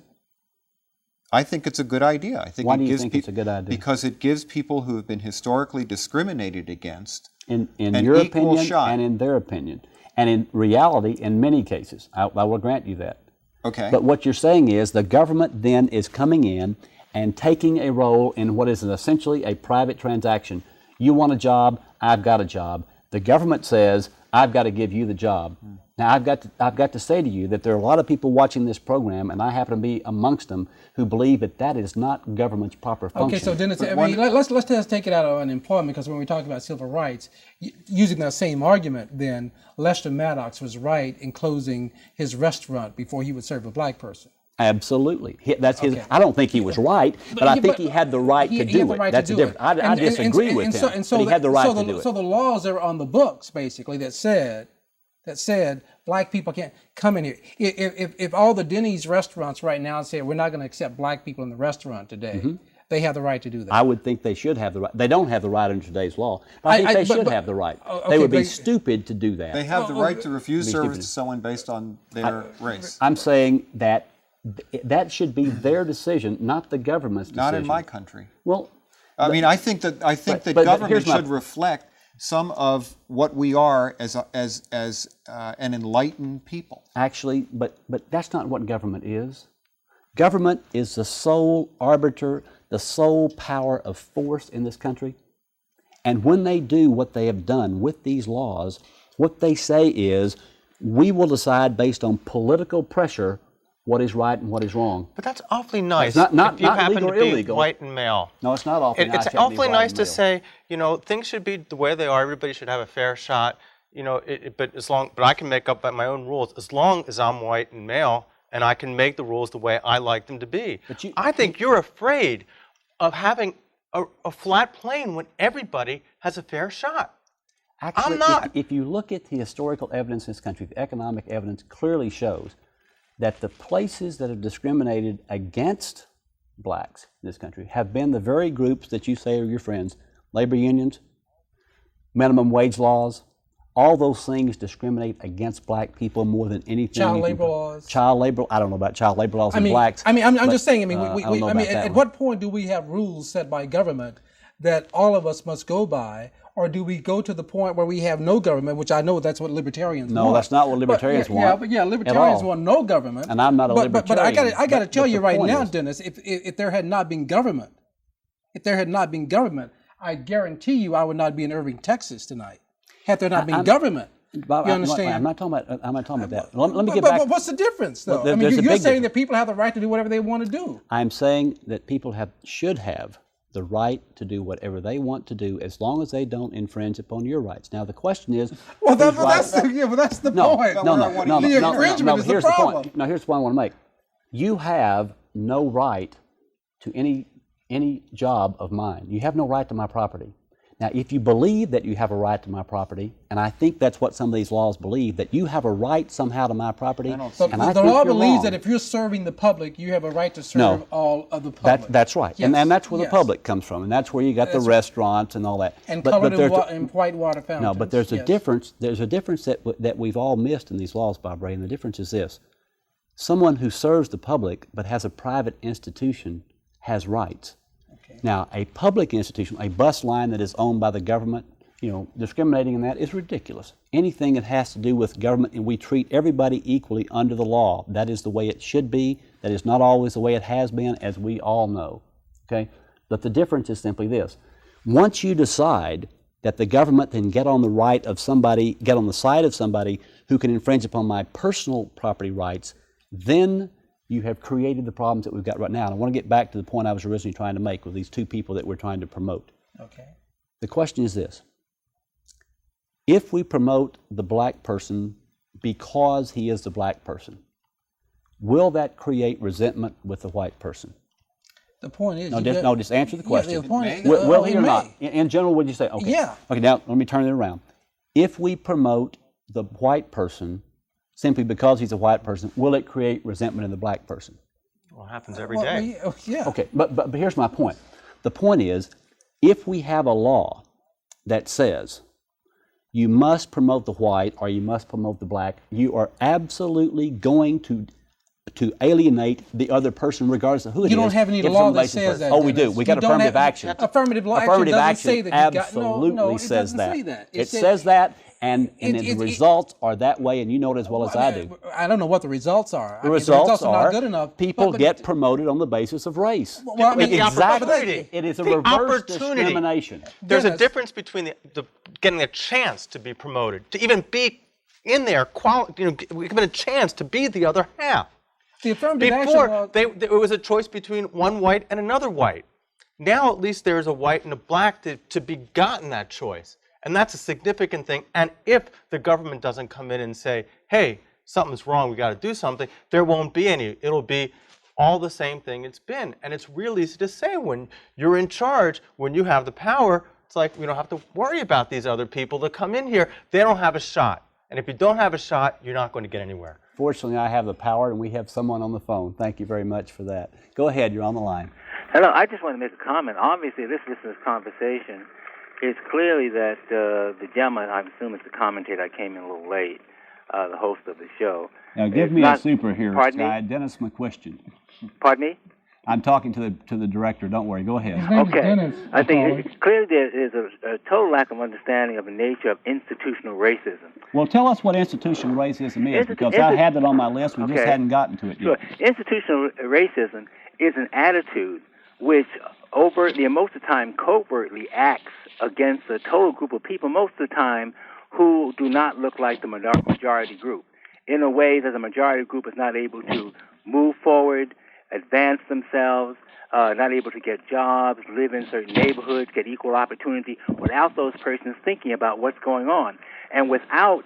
I think it's a good idea. I think Why do you think it's a good idea? Because it gives people who have been historically discriminated against in an your equal opinion shot. And in their opinion. And in reality, in many cases, I will grant you that. Okay. But what you're saying is the government then is coming in and taking a role in what is essentially a private transaction. You want a job, I've got a job. The government says, I've got to give you the job. Now, I've got to say to you that there are a lot of people watching this program, and I happen to be amongst them, who believe that that is not government's proper function. Okay, so Dennis, let's just take it out of unemployment, because when we talk about civil rights, using that same argument, then Lester Maddox was right in closing his restaurant before he would serve a black person. Absolutely. That's his. I don't think he was right, but I think he had the right to do it. That's the difference. I disagree with him, but he had the right to do it. So the laws that are on the books, basically, that said black people can't come in here. If all the Denny's restaurants right now say we're not going to accept black people in the restaurant today, they have the right to do that. I would think they should have the right. They don't have the right under today's law. But I think they should have the right. They would be stupid to do that. They have the right to refuse service to someone based on their race. I'm saying that should be their decision, not the government's decision. Not in my country. Well, I mean, I think that government should reflect some of what we are as an enlightened people. Actually, but that's not what government is. Government is the sole arbiter, the sole power of force in this country. And when they do what they have done with these laws, what they say is, we will decide based on political pressure what is right and what is wrong. But that's awfully nice. It's not if you happen legal to or be illegal. White and male. No, it's not awfully nice. It's awfully nice to say, things should be the way they are. Everybody should have a fair shot. But I can make up my own rules as long as I'm white and male, and I can make the rules the way I like them to be. I think you're afraid of having a flat plane when everybody has a fair shot. Actually, I'm not. If you look at the historical evidence in this country, the economic evidence clearly shows that the places that have discriminated against blacks in this country have been the very groups that you say are your friends: labor unions, minimum wage laws. All those things discriminate against black people more than anything. Child labor laws. Child labor. I don't know about child labor laws and blacks. I'm just saying. At what point do we have rules set by government that all of us must go by? Or do we go to the point where we have no government, which I know that's what libertarians want. No, that's not what libertarians want. Libertarians want no government. And I'm not a libertarian. But I got to tell you right now, Dennis, if there had not been government, I guarantee you I would not be in Irving, Texas tonight. Had there not been government. You understand? I'm not talking about that. Let me get back. But what's the difference, though? You're saying that people have the right to do whatever they want to do. I'm saying that people should have the right to do whatever they want to do as long as they don't infringe upon your rights. Now the question is, that's the point. The infringement is the problem. Now here's what I want to make. You have no right to any job of mine. You have no right to my property. Now, if you believe that you have a right to my property, and I think that's what some of these laws believe, that you have a right somehow to my property, don't and see But I the think law you're believes wrong. that if you're serving the public, you have a right to serve No. all of the public. That's right, Yes. and that's where the Yes. public comes from, and that's where you got the That's right. restaurants and all that. And But colored there's and white water fountains. no, but there's a Yes. difference. There's a difference that we've all missed in these laws, Bob Ray, and the difference is this: someone who serves the public but has a private institution has rights. Okay. Now, a public institution, a bus line that is owned by the government, discriminating in that is ridiculous. Anything that has to do with government, and we treat everybody equally under the law. That is the way it should be. That is not always the way it has been, as we all know. Okay? But the difference is simply this. Once you decide that the government can get on the right of somebody, get on the side of somebody who can infringe upon my personal property rights, then you have created the problems that we've got right now. And I want to get back to the point I was originally trying to make with these two people that we're trying to promote. Okay. The question is this: if we promote the black person because he is the black person, will that create resentment with the white person? The point is, Just answer the question. Yeah, the point is, Will it he or may. not? In general, would you say? Okay. Yeah. Okay, now let me turn it around. If we promote the white person simply because he's a white person, will it create resentment in the black person? Well, it happens every day. Yeah. Okay, but here's my point. The point is, if we have a law that says you must promote the white or you must promote the black, you are absolutely going to alienate the other person regardless of who it is. You don't have any if it's law on the that basis of says race. that. Oh, we do. Dennis. We got You don't affirmative have- action. Affirmative action Affirmative doesn't action say that you got- absolutely no, it says doesn't that. say that. It says that, and it- the it- results are that way, and you know it as well as I do. I don't know what the results are. The results are are not good enough. people but- get promoted on the basis of race. Well, I mean, the opportunity. It is a The reverse opportunity. discrimination. There's a Dennis. difference between the getting a chance to be promoted, to even be in there, given a chance to be the other half. the affirmative action Before, law, it was a choice between one white and another white. Now, at least there's a white and a black to be gotten that choice. And that's a significant thing. And if the government doesn't come in and say, hey, something's wrong, we got to do something, there won't be any. It'll be all the same thing it's been. And it's real easy to say when you're in charge, when you have the power, it's like we don't have to worry about these other people that come in here. They don't have a shot. And if you don't have a shot, you're not going to get anywhere. Fortunately, I have the power, and we have someone on the phone. Thank you very much for that. Go ahead, you're on the line. Hello, I just want to make a comment. Obviously, listening to this conversation, it's clearly that the gentleman, I assume it's the commentator, I came in a little late, the host of the show. Now, give It's me not- a superhero Pardon guy, me? Dennis McQuestion. Pardon me? I'm talking to the director. Don't worry. Go ahead. Okay. I think clearly there is a total lack of understanding of the nature of institutional racism. Well, tell us what institutional racism is, because I Institu- had that on my list. We just Okay. hadn't gotten to it Sure. yet. Institutional racism is an attitude which overtly and most of the time covertly acts against a total group of people, most of the time who do not look like the majority group, in a way that the majority group is not able to move forward, advance themselves, not able to get jobs, live in certain neighborhoods, get equal opportunity, without those persons thinking about what's going on. And without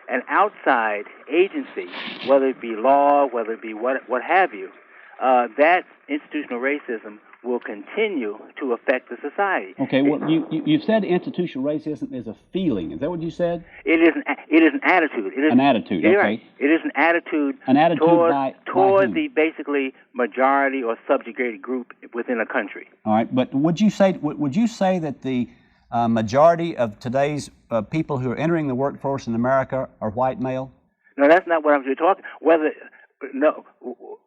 an outside agency, whether it be law, whether it be what have you, that institutional racism will continue to affect the society. Okay. Well, you've said institutional racism is a feeling. Is that what you said? It is an attitude. It is An attitude, You're okay. right. It is an attitude. An attitude by toward whom? the basically majority or subjugated group within a country. All right. But would you say that the majority of today's people who are entering the workforce in America are white male? No, that's not what I'm talking. No.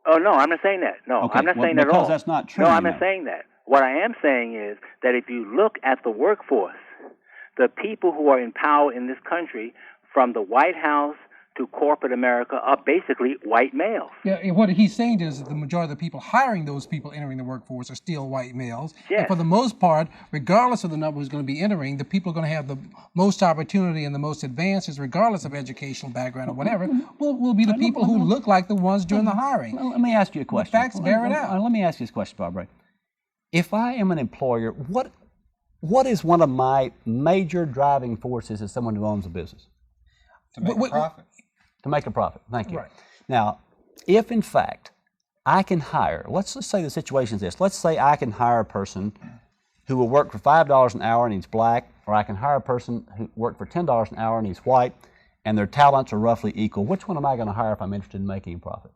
Oh no, I'm not saying that. No, Okay, I'm not well, saying that at all. because that's not true, No, you I'm know. not saying that. What I am saying is that if you look at the workforce, the people who are in power in this country, from the White House to corporate America, are basically white males. Yeah, and what he's saying is that the majority of the people hiring those people entering the workforce are still white males. Yes. And for the most part, regardless of the number who's going to be entering, the people are going to have the most opportunity and the most advances, regardless of educational background or whatever, will be the people who look like the ones doing the hiring. Well, let me ask you a question. facts bear it out. Let me ask you this question, Barbara. If I am an employer, what is one of my major driving forces as someone who owns a business? To make a profit. To make a profit. Thank you. Right. Now, if in fact I can hire, let's say the situation is this. Let's say I can hire a person who will work for $5 an hour and he's black, or I can hire a person who worked for $10 an hour and he's white, and their talents are roughly equal. Which one am I going to hire if I'm interested in making a profit?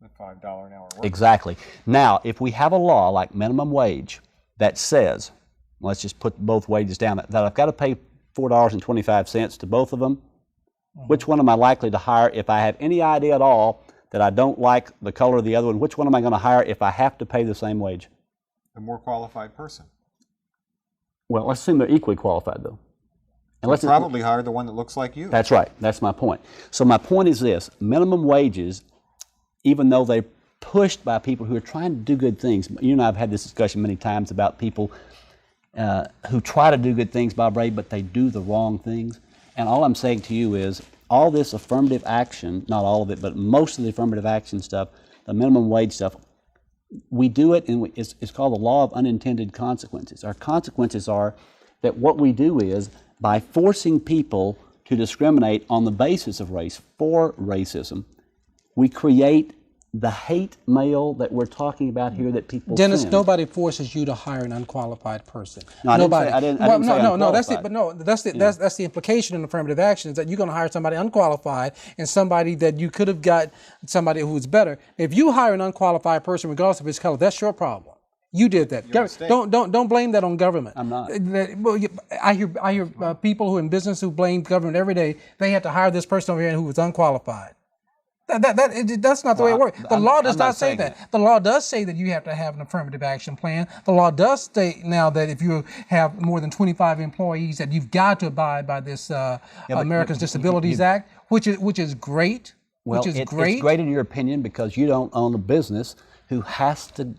The $5 an hour work. Exactly. Now, if we have a law like minimum wage that says, let's just put both wages down, that I've got to pay $4.25 to both of them, which one am I likely to hire if I have any idea at all that I don't like the color of the other one? Which one am I going to hire if I have to pay the same wage? The more qualified person. Well, let's assume they're equally qualified, though. And Let's probably hire the one that looks like you. That's right. That's my point. So my point is this: minimum wages, even though they're pushed by people who are trying to do good things. You and I have had this discussion many times about people who try to do good things, Bob Ray, but they do the wrong things. And all I'm saying to you is, all this affirmative action, not all of it, but most of the affirmative action stuff, the minimum wage stuff, we do it, and it's called the law of unintended consequences. Our consequences are that what we do is, by forcing people to discriminate on the basis of race for racism, we create the hate mail that we're talking about here that people Dennis, send. nobody forces you to hire an unqualified person. No, Nobody. I didn't say No. That's unqualified. that's the implication in affirmative action, is that you're going to hire somebody unqualified and somebody that you could have got somebody who was better. If you hire an unqualified person, regardless of his color, that's your problem. You did that. Don't blame that on government. I'm not. I hear people who are in business who blame government every day. They had to hire this person over here who was unqualified. That's not the way it works. The law does not say that. The law does say that you have to have an affirmative action plan. The law does state now that if you have more than 25 employees, that you've got to abide by this Americans Disabilities Act, which is great. Well, it's great in your opinion because you don't own a business who has to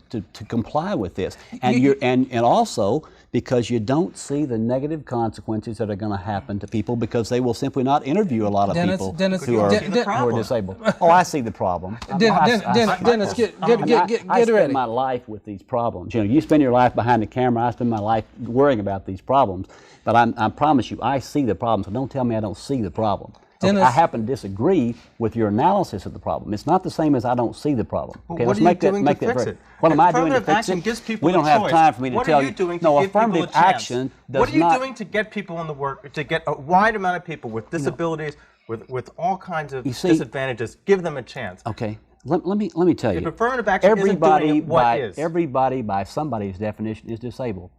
comply with this, and also because you don't see the negative consequences that are going to happen to people because they will simply not interview a lot of people who are disabled. Oh, I see the problem. Dennis, get ready. I spend my life with these problems. You know, you spend your life behind the camera. I spend my life worrying about these problems. But I promise you, I see the problem. So don't tell me I don't see the problem. Okay, I happen to disagree with your analysis of the problem. It's not the same as I don't see the problem. Okay, what are you doing to fix it? What am I doing to fix it? We don't have time for me to tell you. No, affirmative action does not. What are you doing to get people in the work, to get a wide amount of people with disabilities, with all kinds of disadvantages, give them a chance? Okay, let me tell you. If affirmative action isn't doing it, what is? Everybody, by somebody's definition, is disabled.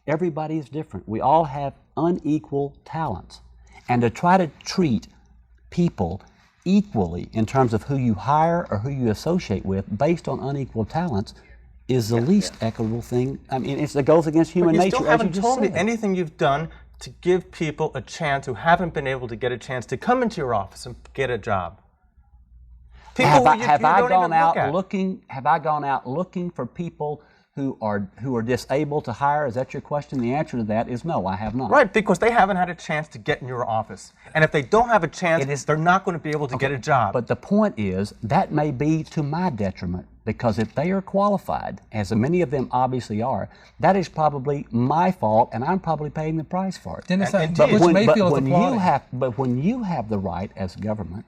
Everybody is different. We all have unequal talents. And to try to treat people equally in terms of who you hire or who you associate with based on unequal talents is the least equitable thing. I mean, it goes against human nature. You still haven't told me anything you've done to give people a chance who haven't been able to get a chance to come into your office and get a job. Have I gone out looking for people who are disabled to hire? Is that your question? The answer to that is no, I have not. Right, because they haven't had a chance to get in your office. And if they don't have a chance, they're not going to be able to get a job. But the point is, that may be to my detriment, because if they are qualified, as many of them obviously are, that is probably my fault, and I'm probably paying the price for it. But when you have the right as government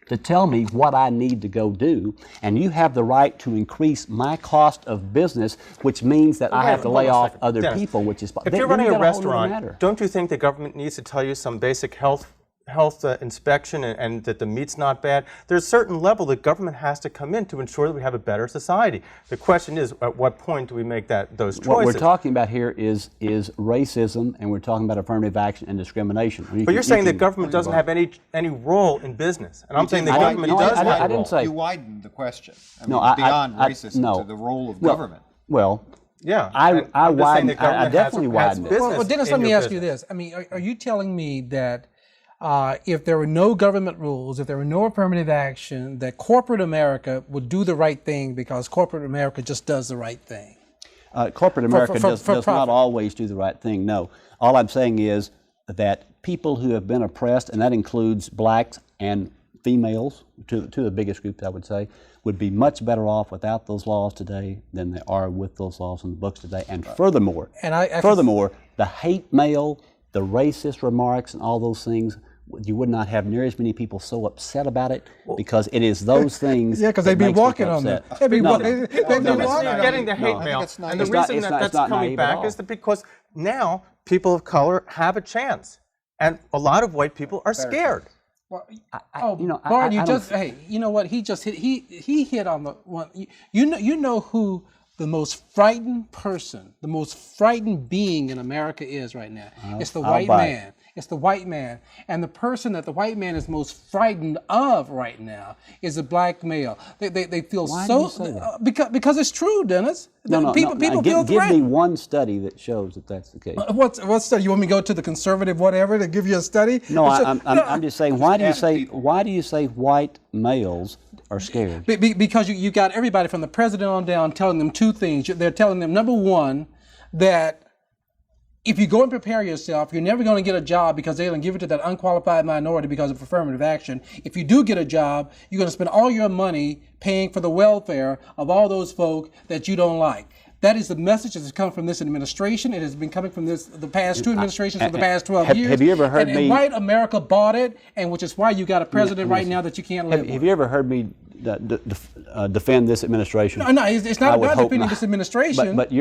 to tell me what I need to go do, and you have the right to increase my cost of business, which means that I have to lay off other people, which is... If you're running a restaurant, don't you think the government needs to tell you some basic health inspection and that the meat's not bad? There's a certain level that government has to come in to ensure that we have a better society. The question is, at what point do we make those choices? What we're talking about here is racism, and we're talking about affirmative action and discrimination. But you're saying that government doesn't have any role in business, and I'm saying the government does have a role. I didn't say. You widened the question. Beyond racism to the role of government. Well, yeah, I definitely widened it. Well, Dennis, let me ask you this. I mean, are you telling me that if there were no government rules, if there were no affirmative action, that corporate America would do the right thing because corporate America just does the right thing? Corporate America does not always do the right thing, no. All I'm saying is that people who have been oppressed, and that includes blacks and females, to the biggest group, I would say, would be much better off without those laws today than they are with those laws in the books today. And furthermore, the hate mail, the racist remarks, and all those things, you would not have near as many people so upset about it, because it is those things. Yeah, because that they'd be makes people walking on them. upset. They'd be No, walking. They'd be It's walking. getting the hate I think mail. it's not And the naive. reason It's not- that's it's not coming naive at back all. is that because now people of color have a chance. And a lot of white people are scared. Well, you know, Bart, you I just don't- hey, you know what? He just hit. He hit on the one. You know who the most frightened person, the most frightened being in America is right now. It's the white buy it. man. It's the white man. And the person that the white man is most frightened of right now is a black male. They feel Why so do you say that? because it's true, Dennis. People feel give me threatened. one study that shows that that's the case. What study? You want me to go to the conservative whatever to give you a study? No, It's I'm just saying. Why do you say white males are scared? Because you got everybody from the president on down telling them two things. They're telling them, number one, that if you go and prepare yourself, you're never going to get a job because they're going to give it to that unqualified minority because of affirmative action. If you do get a job, you're going to spend all your money paying for the welfare of all those folk that you don't like. That is the message that has come from this administration. It has been coming from the past two administrations for the past 12 years. Have you ever heard and me? white America bought it, and which is why you got a president right now that you can't live with. Have you ever heard me defend this administration? No, it's not I would about hope defending not. this administration. But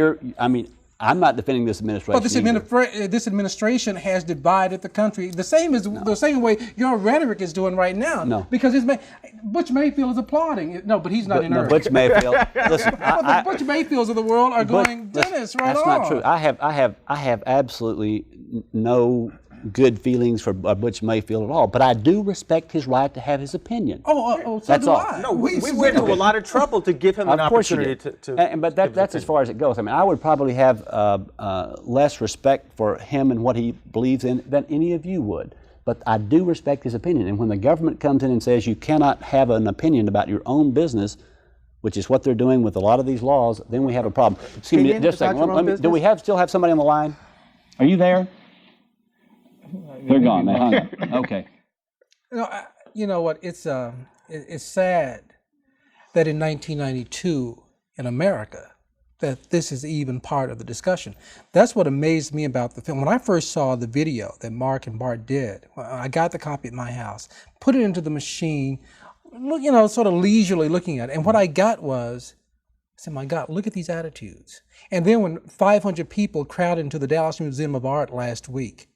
I'm not defending this administration. But this administration has divided the country the same way your rhetoric is doing right now. No. Because Butch Mayfield is applauding. No, but he's not in Irving. Butch Mayfield. Listen, the Butch Mayfields of the world are going, Dennis, right that's on. not true. I have absolutely no good feelings for Butch Mayfield at all. But I do respect his right to have his opinion. So That's do all. I. No, we went to a lot of trouble to give him an Of course you opportunity did. to But that's as far as it goes. I mean, I would probably have less respect for him and what he believes in than any of you would. But I do respect his opinion. And when the government comes in and says you cannot have an opinion about your own business, which is what they're doing with a lot of these laws, then we have a problem. Excuse me, just a second. Do we still have somebody on the line? Are you there? They're gone. They hung up. Okay. You know what? It's sad that in 1992 in America that this is even part of the discussion. That's what amazed me about the film. When I first saw the video that Mark and Bart did, I got the copy at my house, put it into the machine, sort of leisurely looking at it. And what I got was, I said, my God, look at these attitudes. And then when 500 people crowded into the Dallas Museum of Art last week,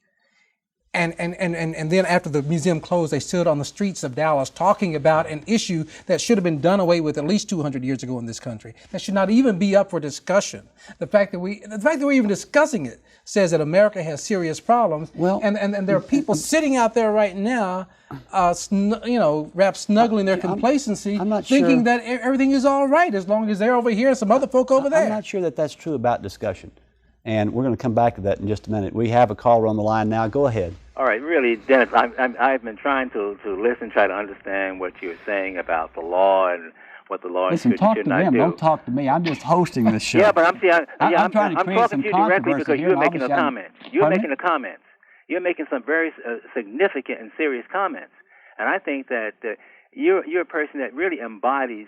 and then after the museum closed, they stood on the streets of Dallas talking about an issue that should have been done away with at least 200 years ago in this country. That should not even be up for discussion. The fact that we're even discussing it says that America has serious problems. Well, and there are people sitting out there right now, perhaps snuggling their complacency, I'm not thinking sure. that everything is all right as long as they're over here and some other folk over there. I'm not sure that that's true about discussion. And we're going to come back to that in just a minute. We have a caller on the line now. Go ahead. All right, really, Dennis, I've been trying to listen, try to understand what you're saying about the law and what the law Listen, talk should to not them. do. Don't talk to me. I'm just hosting this show. Yeah, but I'm trying to create talking some to you directly controversy because here, you're and making a obviously comment. You're Pardon making me? a comment. You're making some very significant and serious comments, and I think that you're a person that really embodies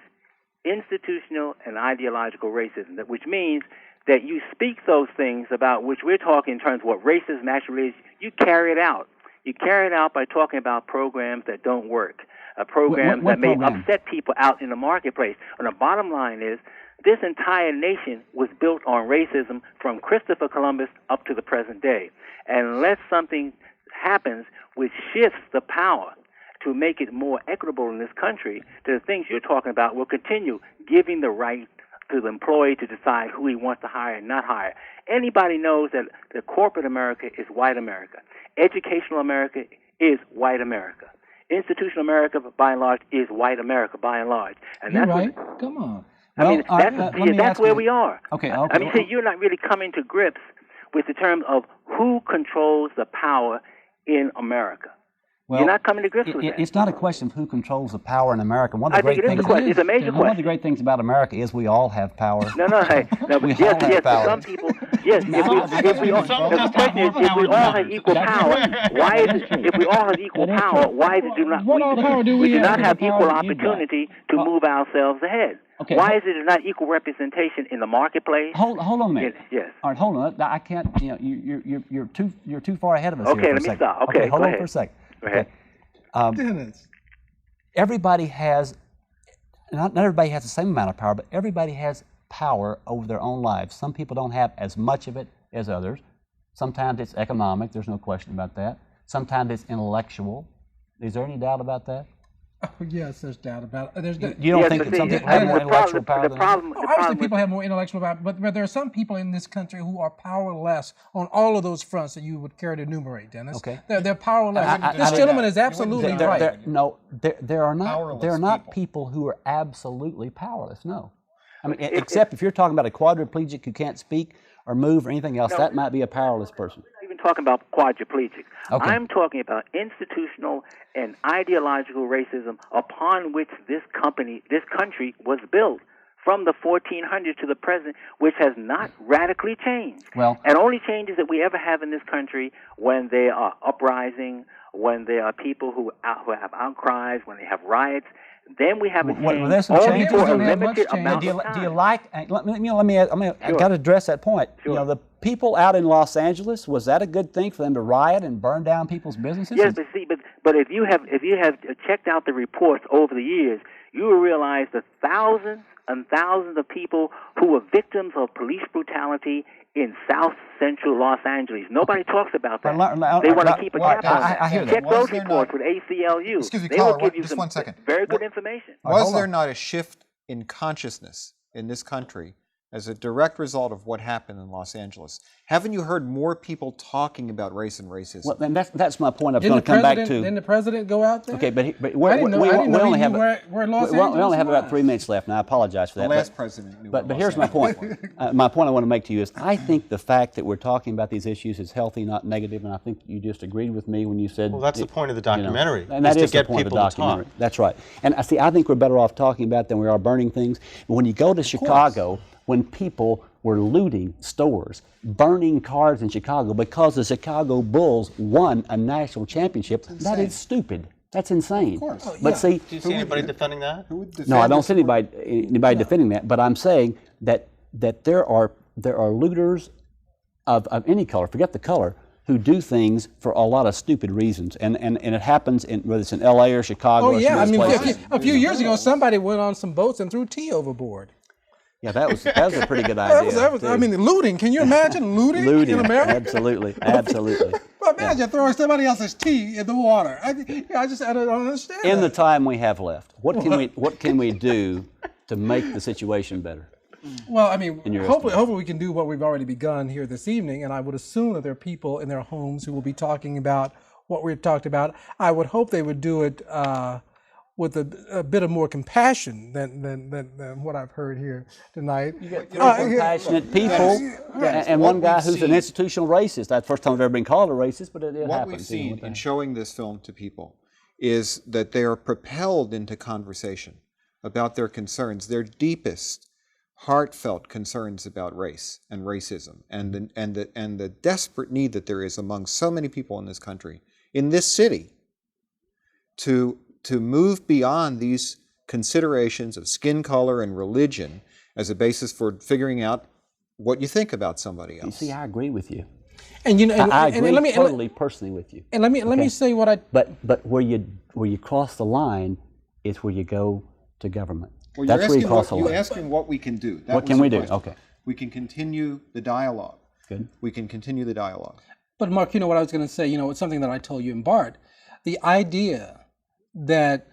institutional and ideological racism, which means that you speak those things about which we're talking in terms of what racism actually is. You carry it out. You carry it out by talking about programs that don't work, programs What that may program? upset people out in the marketplace. And the bottom line is, this entire nation was built on racism from Christopher Columbus up to the present day. And unless something happens which shifts the power to make it more equitable in this country, the things you're talking about will continue giving the right to the employee to decide who he wants to hire and not hire. Anybody knows that the corporate America is white America. Educational America is white America. Institutional America, by and large, is white America, by and large. And You're that's right. what, Come on. I mean, Well, that's where we are. Okay. I mean, see, you're not really coming to grips with the term of who controls the power in America. Well, You're not coming to grips with that. It's not a question of who controls the power in America. One of I the think great it is a things. question. It's a major One of question. the great things about America is we all have power. No, but We yes, all have yes. power. For some people, yes. If we all, the question is, if we all have equal power, why is it? If we all have equal That is power, true. why is it do not? What all power do we do have not with have the power equal that you've got? opportunity to move ourselves ahead. Okay, Why is it not equal representation in the marketplace? Hold on a minute. Yes. All right, hold on. I can't. You're too far ahead of us. Okay, here for let a me second. stop. Okay, hold go on ahead. for a second. Go ahead. Okay. Dennis. Everybody has, not everybody has the same amount of power, but everybody has power over their own lives. Some people don't have as much of it as others. Sometimes it's economic, there's no question about that. Sometimes it's intellectual. Is there any doubt about that? Oh, yes, there's doubt about it. There's You don't think that some people have more intellectual power than others? obviously people have more intellectual power, but there are some people in this country who are powerless on all of those fronts that you would care to enumerate, Dennis. Okay. They're powerless. This gentleman is absolutely right. There are not people who are absolutely powerless, no. I mean, except if you're talking about a quadriplegic who can't speak or move or anything else, that might be a powerless person. I'm not even talking about quadriplegic. Okay. I'm talking about institutional and ideological racism upon which this country was built from the 1400s to the present, which has not radically changed. Well, and only changes that we ever have in this country when there are uprising, when there are people who have outcries, when they have riots. Then we have a change. Well, there's some only changes. for a limited amount Do of time. you like? Let me. I got to address that point. Sure. You know, the people out in Los Angeles, was that a good thing for them to riot and burn down people's businesses? Yes, but if you have checked out the reports over the years, you will realize that thousands and thousands of people who were victims of police brutality in South Central Los Angeles. Nobody talks about that. They want to keep a cap on that. I hear that. Check those reports with ACLU. Excuse me, they caller, will give you just some 1 second. very good information. Was there not a shift in consciousness in this country as a direct result of what happened in Los Angeles? Haven't you heard more people talking about race and racism? Well, and that's my point. I was going to come back to. Didn't the president go out there? Okay, but I didn't know we only have where Los we only Angeles have about was. 3 minutes left, and I apologize for that. the last president knew But what here's Los my Angeles point. was. My point I want to make to you is I think the fact that we're talking about these issues is healthy, not negative, and I think you just agreed with me when you said. Well, that's the point of the documentary, and that is is to get the point people of the to talk. documentary. That's right. And I think we're better off talking about it than we are burning things. But when you go to Chicago, when people were looting stores, burning cars in Chicago because the Chicago Bulls won a national championship, that is stupid. That's insane. Of course. But see, Do you see anybody defending that? no, I don't see anybody defending that. But I'm saying that there are looters of any color, forget the color, who do things for a lot of stupid reasons, and it happens whether it's in L.A. or Chicago. Oh or yeah, I some mean, other places. a few years ago, somebody went on some boats and threw tea overboard. Yeah, that was a pretty good idea. I mean, looting. Can you imagine looting in America? Absolutely. Well, imagine throwing somebody else's tea in the water. I don't understand. In the time we have left, what can we do to make the situation better? Well, I mean, your hopefully we can do what we've already begun here this evening, and I would assume that there are people in their homes who will be talking about what we've talked about. I would hope they would do it with a bit of more compassion than what I've heard here tonight. Compassionate people, and one guy who's an institutional racist. That's the first time I've ever been called a racist, but it What happens. we've seen in showing this film to people is that they are propelled into conversation about their concerns, their deepest, heartfelt concerns about race and racism, and the desperate need that there is among so many people in this country, in this city, to move beyond these considerations of skin color and religion as a basis for figuring out what you think about somebody else. You see, I agree with you. And you know, I agree personally with you. And let me say what I. But where you cross the line is where you go to government. Well, That's where you cross the line. you're asking what we can do. What can we do? Okay. We can continue the dialogue. Good. We can continue the dialogue. But Mark, you know what I was going to say. You know, it's something that I told you in Bart. The idea that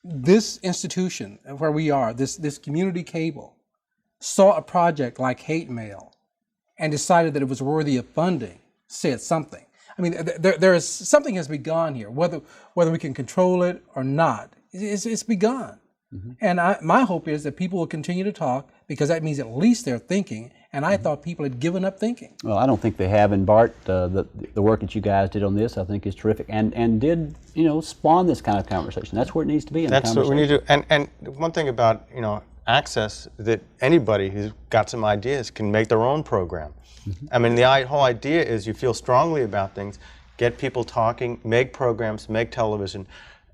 this institution where we are, this community cable, saw a project like Hate Mail and decided that it was worthy of funding, said something. I mean, there is something has begun here, whether we can control it or not. It's begun. Mm-hmm. And my hope is that people will continue to talk, because that means at least they're thinking. And I thought people had given up thinking. Well, I don't think they have. And Bart, the work that you guys did on this, I think is terrific, and did spawn this kind of conversation. That's where it needs to be. That's what we need to. And one thing about access, that anybody who's got some ideas can make their own program. Mm-hmm. I mean, the whole idea is you feel strongly about things, get people talking, make programs, make television,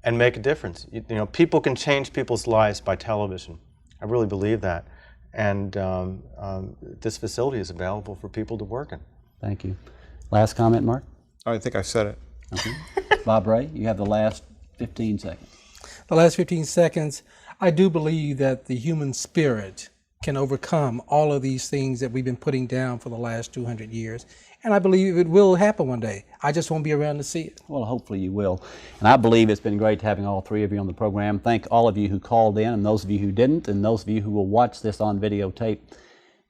and make a difference. People can change people's lives by television. I really believe that. And this facility is available for people to work in. Thank you. Last comment, Mark? I think I said it. Okay. Bob Ray, you have the last 15 seconds. The last 15 seconds, I do believe that the human spirit can overcome all of these things that we've been putting down for the last 200 years. And I believe it will happen one day. I just won't be around to see it. Well, hopefully you will. And I believe it's been great having all three of you on the program. Thank all of you who called in, and those of you who didn't, and those of you who will watch this on videotape.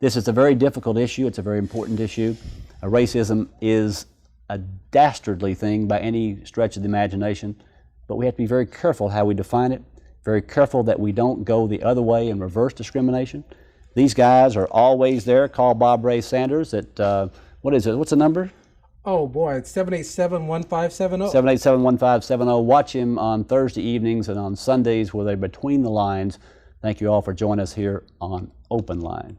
This is a very difficult issue. It's a very important issue. Racism is a dastardly thing by any stretch of the imagination, but we have to be very careful how we define it, very careful that we don't go the other way and reverse discrimination. These guys are always there. Call Bob Ray Sanders at, what is it? What's the number? Oh boy, it's 787-1570. 787-1570. Watch him on Thursday evenings and on Sundays where they're between the lines. Thank you all for joining us here on Open Line.